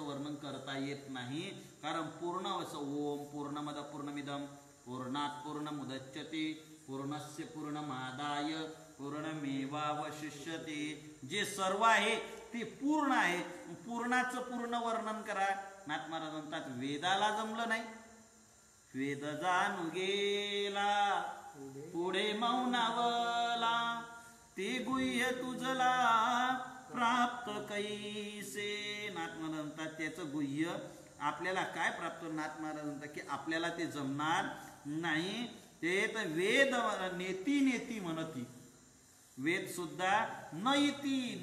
वर्णन करता येत नाही. कारण पूर्ण अवस्था ओम पूर्णमद पूर्णमिदम पूर्णात पूर्णमुदच्यते पूर्णस्य पूर्णमादाय पूर्णमेवावशिष्यते. जे सर्व आहे ते पूर्ण आहे. पूर्णाचं पूर्ण वर्णन करा. नाथ महाराज म्हणतात वेदाला जमलं नाही. वेद जाणू गेला पुढे मौनावला ते गुह्य तुझला प्राप्त कैसे. नाथ महाराज म्हणतात त्याचं गुह्य आपल्याला काय प्राप्त. नाथ महाराज म्हणतात की आपल्याला ते जमणार नाही. ते तर वेद नेती म्हणती. वेद सुद्धा नयती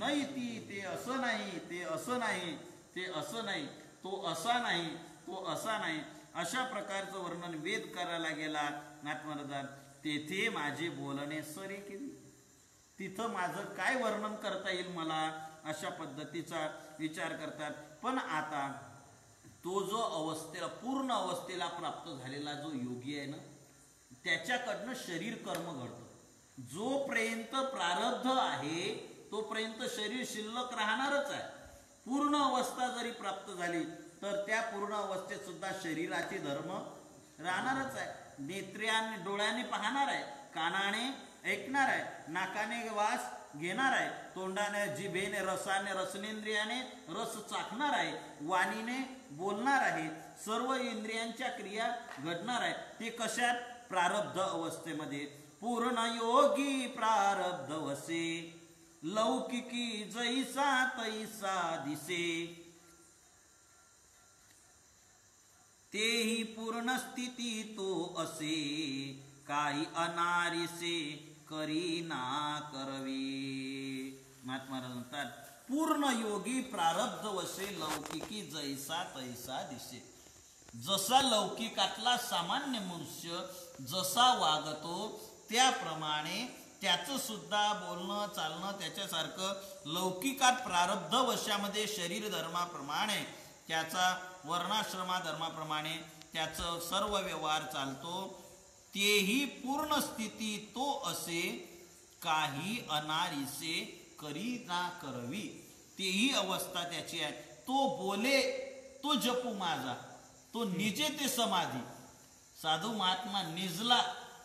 ते असं नाही, ते असं नाही, ते असं नाही, तो असा नाही, तो असा नाही, अशा प्रकारचं वर्णन वेद करायला गेला. नाथ महाराज तेथे माझे बोलणे सरे केली. तिथं माझं काय वर्णन करता येईल मला, अशा पद्धतीचा विचार करतात. पण आता तो जो अवस्थेला पूर्ण अवस्थेला प्राप्त झालेला जो योगी आहे ना, त्याच्याकडनं शरीर कर्म घडतं. जोपर्यंत प्रारब्ध आहे तोपर्यंत शरीर शिल्लक राहणारच आहे. पूर्ण अवस्था जरी प्राप्त झाली तर त्या पूर्ण अवस्थेत सुद्धा शरीराचे धर्म राहणारच आहे. नेत्र्याने डोळ्याने पाहणार आहे, कानाने ऐकणार आहे, नाकाने वास घेणार आहे, तोंडाने जिभेने रसाने रसनेंद्रियाने रस चाखणार आहे, वाणीने बोलणार आहे, सर्व इंद्रियांच्या क्रिया घडणार आहे. ते कशात? प्रारब्ध अवस्थेमध्ये. पूर्ण योगी प्रारब्ध वसे लौकिकी जैसा तैसा दिसे तेही पूर्ण स्थिती तो असे काही अनारिसे करी ना करवी. महात्मा म्हणतात पूर्ण योगी प्रारब्ध वसे लौकिकी जैसा तैसा दिसे. जसा लौकिकातला सामान्य मनुष्य जसा वागतो त्याप्रमाणे त्याचं सुद्धा बोलणं चालणं त्याच्यासारखं लौकिकात प्रारब्ध वशामध्ये शरीर धर्माप्रमाणे त्याचा वर्णाश्रमा धर्माप्रमाणे त्याचं सर्व व्यवहार चालतो. तेही पूर्ण स्थिती तो असे काही अनारिसे करी ना करवी. तेही अवस्था त्याची आहे. तो बोले तो जपू माझा, तो निजे ते समाधी. साधू महात्मा निजला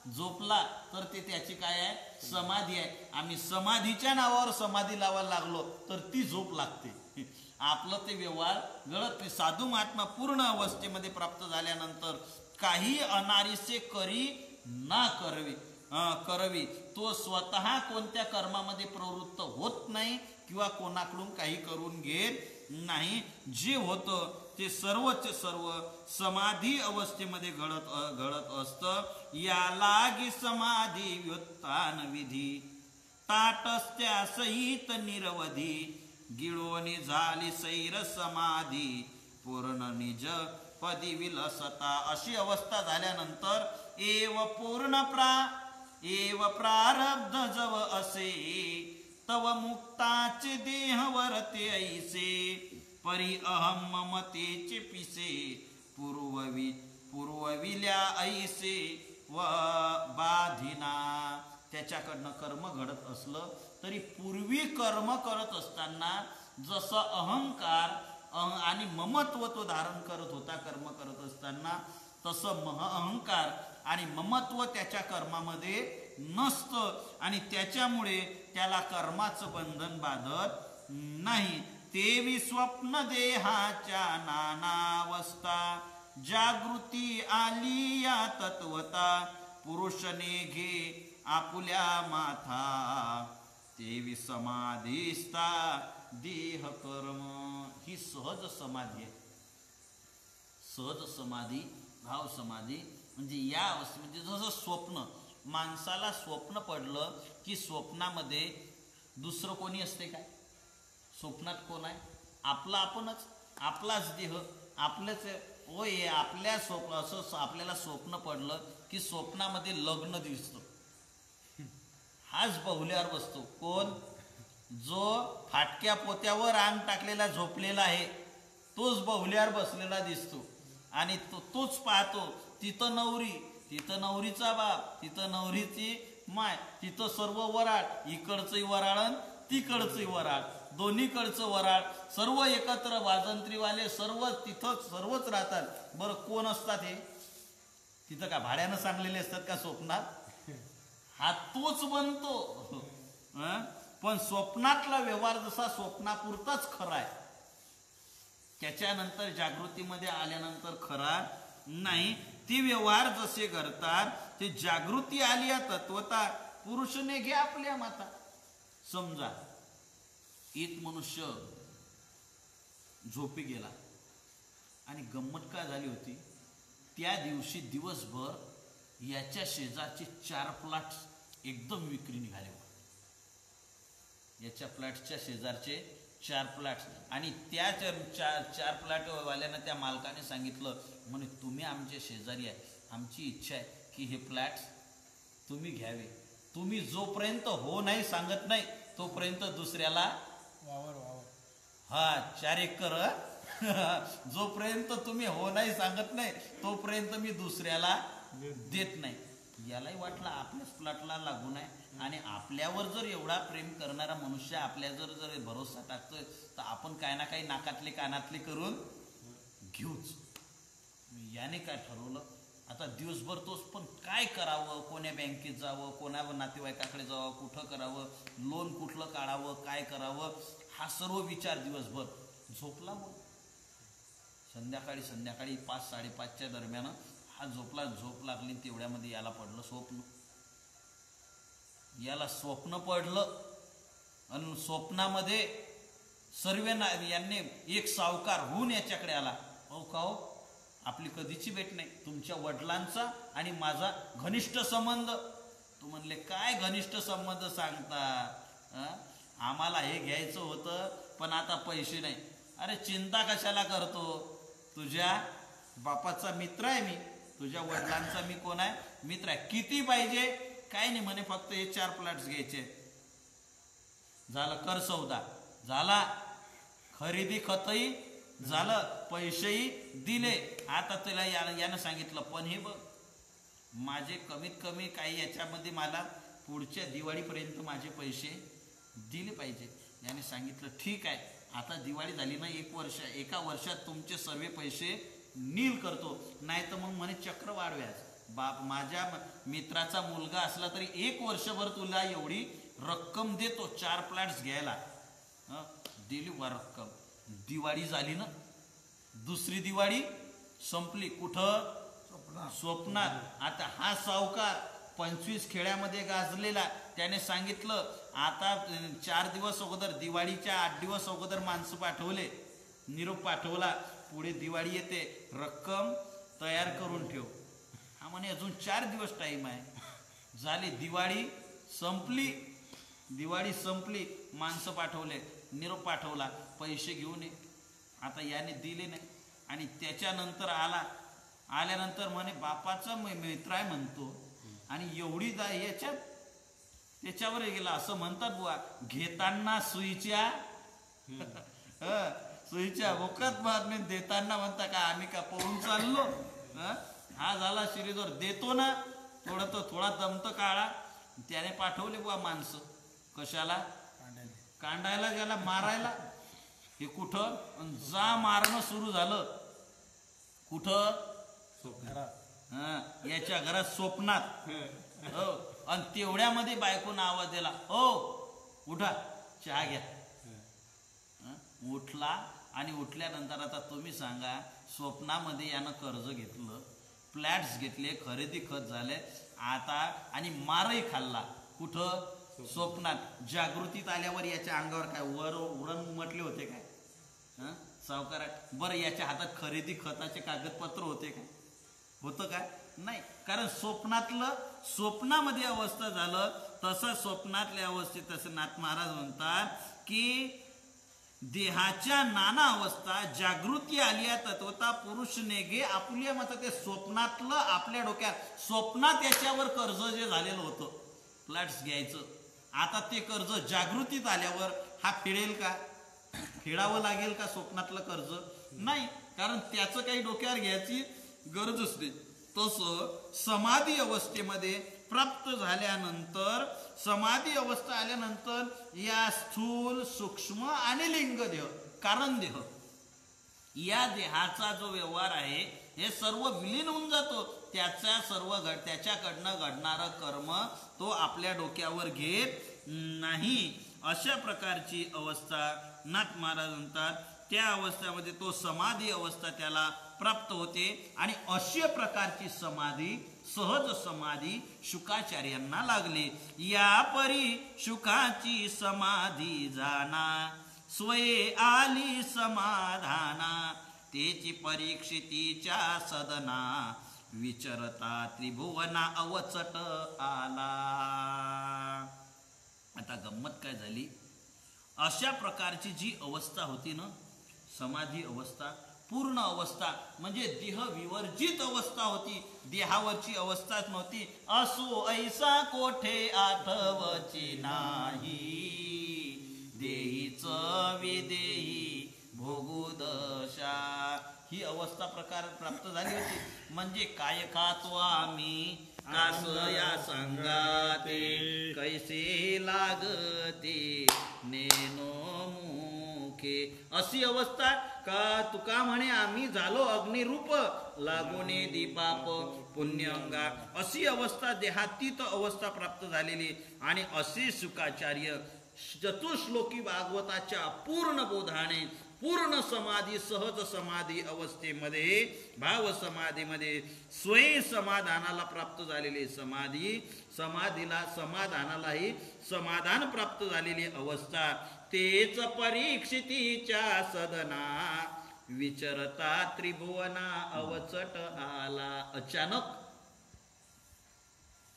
झोपला तर ते त्याची काय आहे? समाधी आहे. आम्ही समाधीच्या नावावर समाधी लावायला लागलो तर ती झोप लागते. आपलं ते व्यवहार गळत नाही. साधू महात्मा पूर्ण अवस्थेमध्ये प्राप्त झाल्यानंतर काही अनारिसे करी ना करवी. तो स्वतः कोणत्या कर्मामध्ये प्रवृत्त होत नाही किंवा कोणाकडून काही करून घेत नाही. जे होतं ते सर्वचे सर्व समाधी अवस्थेमध्ये घडत असतं. यालागी समाधी व्युत्थान विधी ताटस्त्या सहित निरवधी गिळोनी झाली सैर समाधी पूर्ण निज पदी विलसता. अशी अवस्था झाल्यानंतर एव प्रारब्ध जव असे तव मुक्ताचे देह वरते ऐसे परी अहम ममतेचे पिसे पूर्वविल्या ऐसे व बाधिना. त्याच्याकडनं कर्म घडत असलं तरी पूर्वी कर्म करत असताना जसं अहंकार आणि ममत्व तो धारण करत होता कर्म करत असताना, तसं अहंकार आणि ममत्व त्याच्या कर्मामध्ये नसतं आणि त्याच्यामुळे त्याला कर्माचं बंधन बाधत नाही. तेवी स्वप्न देहाच्या नानावस्था जागृती आली या तत्वता पुरुषने घे आपुल्या माथा तेवी समाधीस्ता देह कर्म. ही सहज समाधी आहे. सहज समाधी भाव समाधी म्हणजे या अवस्थे म्हणजे जसं स्वप्न, माणसाला स्वप्न पडलं की स्वप्नामध्ये दुसरं कोणी असते काय? स्वप्नात कोण आहे? आपणच, आपलाच देह, आपलेच होय. आपल्या स्वप्न असं आपल्याला स्वप्न पडलं की स्वप्नामध्ये लग्न दिसतं. हाच बहुल्यावर बसतो. कोण? जो फाटक्या पोत्यावर अंग टाकलेला झोपलेला आहे तोच बहुल्यावर बसलेला दिसतो आणि तोच पाहतो. तिथं नवरी, तिथं नवरीचा बाप, तिथं नवरीची माय, तिथं सर्व वराळ, इकडचंही वराळण तिकडचंही वराळ, दोन्हीकडचं वराळ, सर्व एकत्र वाजंत्रीवाले सर्व तिथं सर्वच राहतात. बरं कोण असतात हे? तिथं का भाड्यानं सांगलेले असतात का स्वप्नात? हा तोच बनतो. पण स्वप्नातला व्यवहार जसा स्वप्नापुरताच खरा आहे, त्याच्यानंतर जागृतीमध्ये आल्यानंतर खरा नाही. ते व्यवहार जसे घडतात ते जागृती आली या तत्वता पुरुषने घे आपल्या माता. समजा एक मनुष्य झोपी गेला आणि गंमत काय झाली होती, त्या दिवशी दिवसभर याच्या शेजारचे 4 प्लॉट एकदम विक्री निघाले. याच्या फ्लॅटच्या शेजारचे 4 प्लॉट्स आणि त्या 4 प्लॉट वाल्यांना त्या मालकाने सांगितलं म्हणे तुम्ही आमचे शेजारी आहे, आमची इच्छा आहे की हे फ्लॅट्स तुम्ही घ्यावे. तुम्ही जोपर्यंत हो नाही सांगत नाही तोपर्यंत दुसऱ्याला 4 एकर जोपर्यंत तुम्ही हो नाही सांगत नाही तोपर्यंत मी दुसऱ्याला देत नाही. यालाही वाटलं आपल्याच प्लॉटला लागू नये आणि आपल्यावर जर एवढा प्रेम करणारा मनुष्य आपल्यावर जर भरोसा टाकतोय तर आपण काय ना काही नाकातले कानातले करून घेऊच. याने काय ठरवलं आता दिवसभर तोच पण काय करावं, कोण्या बँकेत जावं, कोणा नातेवाईकाकडे जावं, कुठं करावं, लोन कुठलं काढावं, काय करावं, हा सर्व विचार दिवसभर. झोपला मग संध्याकाळी 5-5:30च्या दरम्यान हा झोपला. झोप लागली तेवढ्यामध्ये याला पडलं स्वप्न. याला स्वप्न पडलं आणि स्वप्नामध्ये सर्व यांनी एक सावकार होऊन याच्याकडे आला. हो का हो, आपली कधीची भेट नाही, तुमच्या वडिलांचा आणि माझा घनिष्ठ संबंध. तू म्हणले काय घनिष्ठ संबंध सांगता, आम्हाला हे घ्यायचं होतं पण आता पैसे नाही. अरे चिंता कशाला करतो, तुझ्या बापाचा मित्र आहे मी, तुझ्या वडिलांचा मी कोण आहे, मित्र आहे. किती पाहिजे, काय नाही म्हणे, फक्त हे 4 प्लॉट्स घ्यायचे. झालं, कर सौदा झाला, खरेदी खतही झालं, पैसेही दिले. आता तुला यानं सांगितलं पण हे बघ माझे कमीत कमी काही याच्यामध्ये मला पुढच्या दिवाळीपर्यंत माझे पैसे दिले पाहिजे. याने सांगितलं ठीक आहे, आता दिवाळी झाली ना, एका वर्षात तुमचे सर्व पैसे नील करतो, नाही तर मग म्हणे चक्र वाढव्याज. बाप माझ्या मित्राचा मुलगा असला तरी 1 वर्षभर तुला एवढी रक्कम देतो 4 प्लॉट्स घ्यायला. दिली वा रक्कम. दिवाळी झाली ना, दुसरी दिवाळी संपली. कुठं, स्वप्नात. आता हा सावकार 25 खेड्यामध्ये गाजलेला, त्याने सांगितलं आता 4 दिवस अगोदर, दिवाळीच्या 8 दिवस अगोदर माणसं पाठवले, निरोप पाठवला, पुढे दिवाळी येते, रक्कम तयार करून ठेव. हा म्हणे अजून 4 दिवस टाइम आहे. झाली दिवाळी संपली, माणसं पाठवले, निरोप पाठवला, पैसे घेऊन ये. आता याने दिले नाही आणि त्याच्यानंतर आल्यानंतर म्हणे बापाचा मित्र आहे म्हणतो आणि एवढी त्याच्यावर गेला. असं म्हणतात बुवा, घेताना सुईच्या वखत बातमी, देताना म्हणता का आम्ही का पळून चाललो. हा झाला शिरीजवर, देतो ना थोडा दमत काढा. त्याने पाठवले बुवा माणसं, कशाला, कांडायला, ज्याला मारायला. हे कुठं, जा मारणं सुरू झालं. कुठं, याच्या घरात, स्वप्नात. हो, आणि तेवढ्यामध्ये बायकोनं आवाज दिला, हो उठा, चहा घ्या. उठला आणि उठल्यानंतर आता तुम्ही सांगा, स्वप्नामध्ये यानं कर्ज घेतलं, फ्लॅट्स घेतले, खरेदी खत झाले आता, आणि मारही खाल्ला. कुठं, स्वप्नात. जागृतीत आल्यावर याच्या अंगावर काय उरण म्हटले होते काय, सावकार. बरं, याच्या हातात खरेदी खताचे कागदपत्र होते काय, होतं काय, नाही. कारण स्वप्नामध्ये अवस्था झालं. तसं स्वप्नातल्या अवस्थेत असं नाथ महाराज म्हणतात की देहाच्या नाना अवस्था जागृती आलिया तत्वता पुरुष नेगे आपुलिया. मत ते स्वप्नातलं आपल्या डोक्यात, स्वप्नात याच्यावर कर्ज जे झालेलं होतं फ्लॅट्स घ्यायचं, आता ते कर्ज जागृतीत आल्यावर हा फेडेल का, फेडावं लागेल का स्वप्नातलं कर्ज, नाही. कारण त्याचं काही डोक्यावर घ्यायची गरजच नाही. तसं समाधी अवस्थेमध्ये प्राप्त झाल्यानंतर, समाधी अवस्था आल्यानंतर या स्थूल, सूक्ष्म आणि लिंगदेह, कारण देह, या देहाचा जो व्यवहार आहे हे सर्व विलीन होऊन जातो. त्याच्याकडनं घडणारं कर्म तो आपल्या डोक्यावर घेत नाही. अशा प्रकारची अवस्था नाथ महाराज म्हणतात, त्या अवस्थेमध्ये तो समाधी अवस्था त्याला प्राप्त होते. आणि अशा प्रकारची समाधी, सहज समाधी शुकाचार्यांना लागली. या परी शुकाची समाधी जाना, स्वये आली समाधाना, तेची परीक्षितीच्या सदना, विचरता त्रिभुवना अवचट आला. आता गंमत काय झाली, अशा प्रकारची जी अवस्था होती ना, समाधी अवस्था, पूर्ण अवस्था, म्हणजे देह विवर्जित अवस्था होती, देहावरची अवस्थाच नव्हती. असो ऐसा कोठे आठवची नाही, देहीच विदेही भोगू दशा. ही अवस्था प्रकार प्राप्त झाली होती. म्हणजे काय खातो आम्ही कास या संगाते कैसे लागते नेनो मुखे. अशी अवस्था का तुका म्हणे आम्ही झालो अग्निरूप लागोने दीपाप पुण्यंगा. अशी अवस्था देहातीत अवस्था प्राप्त झालेली. आणि असे शुकाचार्य चतुश्लोकी भागवताच्या पूर्ण बोधाने पूर्ण समाधी सहज समाधी अवस्थेमध्ये भाव समाधीमध्ये स्वयं समाधानाला प्राप्त झालेली समाधानालाही समाधान प्राप्त झालेली अवस्था. तेच परीक्षितीच्या सदना विचरता त्रिभुवना अवचट आला. अचानक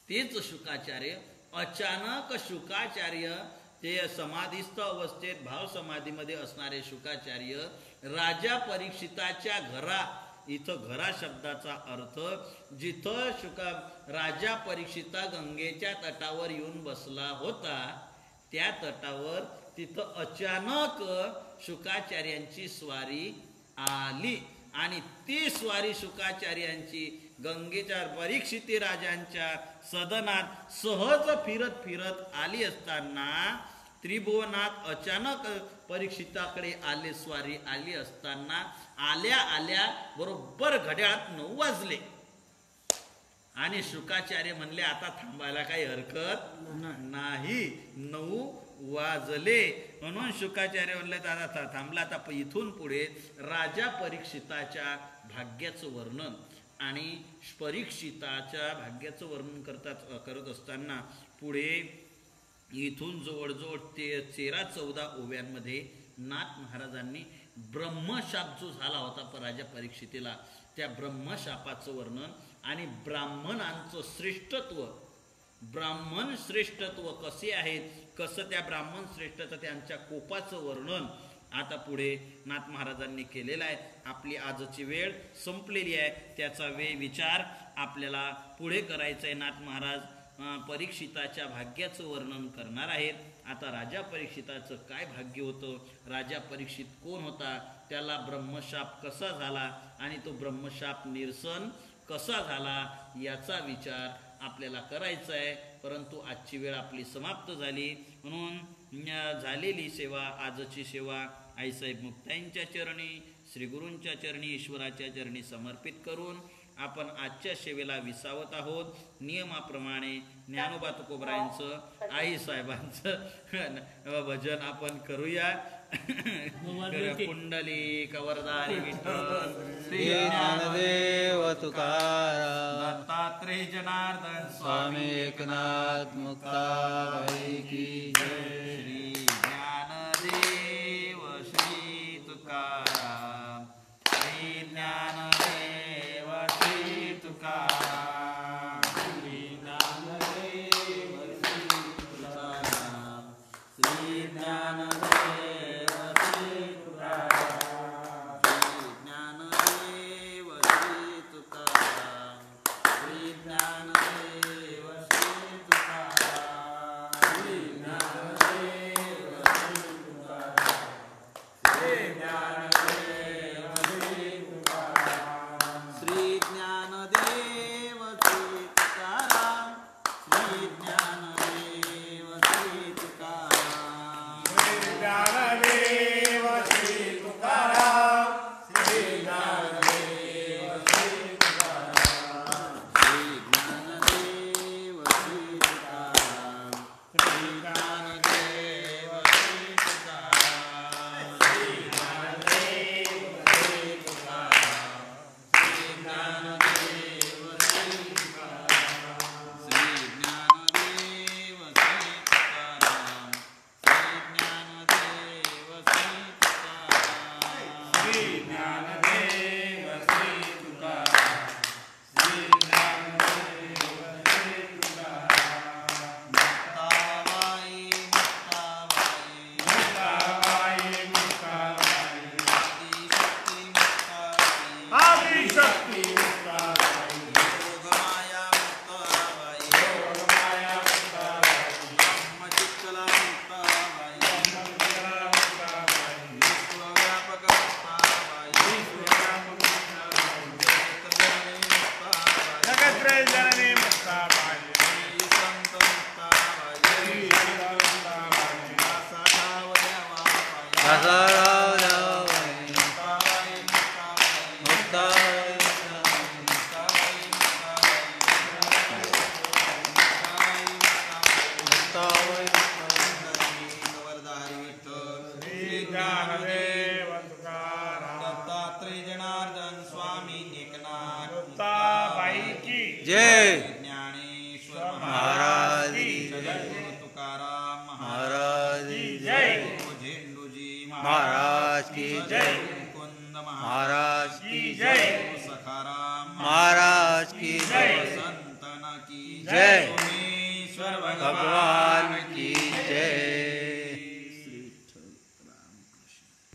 तेच शुकाचार्य अचानक शुकाचार्य ते समाधीस्थ अवस्थेत भाव समाधीमध्ये असणारे शुकाचार्य राजा परीक्षिताच्या घरा. इथं घरा शब्दाचा अर्थ जिथं राजा परीक्षिता गंगेच्या तटावर येऊन बसला होता त्या तटावर तिथं अचानक शुकाचार्यांची स्वारी आली. आणि ती स्वारी शुकाचार्यांची गंगेच्या परीक्षिती राजांच्या सदनात सहज फिरत फिरत आली असताना त्रिभुवनात अचानक परीक्षिताकडे आले स्वारी आली असताना आल्या आल्या बरोबर घड्याळात 9 वाजले. आणि शुकाचार्य म्हणले आता थांबायला काही हरकत नाही. 9 वाजले म्हणून शुकाचार्य म्हणले दादा थांबला. आता इथून पुढे राजा परीक्षिताच्या भाग्याचं वर्णन आणि परीक्षिताच्या भाग्याचं वर्णन करत असताना पुढे इथून जवळजवळ 13-14 ओव्यांमध्ये नाथ महाराजांनी ब्रह्मशाप जो झाला होता राजा परीक्षितीला त्या ब्रह्मशापाचं वर्णन आणि ब्राह्मणांचं श्रेष्ठत्व ब्राह्मण श्रेष्ठत्व कसे आहेत कसं त्या ब्राह्मण श्रेष्ठत्व त्यांच्या कोपाचं वर्णन आता पुढे नाथ महाराजांनी केलेलं आहे. आपली आजची वेळ संपलेली आहे. त्याचा विचार आपल्याला पुढे करायचा आहे. नाथ महाराज परीक्षिताच्या भाग्याचं वर्णन करणार आहेत. आता राजा परीक्षिताचं काय भाग्य होतं, राजा परीक्षित कोण होता, त्याला ब्रह्मशाप कसा झाला आणि तो ब्रह्मशाप निरसन कसा झाला याचा विचार आपल्याला करायचा आहे. परंतु आजची वेळ आपली समाप्त झाली म्हणून झालेली सेवा आजची सेवा आईसाहेब मुक्ताईंच्या चरणी श्री गुरूंच्या चरणी ईश्वराच्या चरणी समर्पित करून आपण आजच्या सेवेला विसावत आहोत. नियमाप्रमाणे ज्ञानोबा तुकोबरायांचं आईसाहेबांचं भजन आपण करूया. कुंडली कवरदारी विठ्ठल श्री ज्ञानदेव तुकाराम दत्तात्रेय जनार्दन स्वामी एकनाथ मुक्ताबाई की जय. श्री ज्ञानदेव श्री तुकाराम श्री ज्ञानदेव श्री तुकाराम श्री ज्ञानदेव श्री तुकाराम श्री ज्ञानदेव व्यापक महाराज की जय, मुकुंद महाराज की जय, सखाराम महाराज की जय, संतन की जय, सोमेश्वर भगवान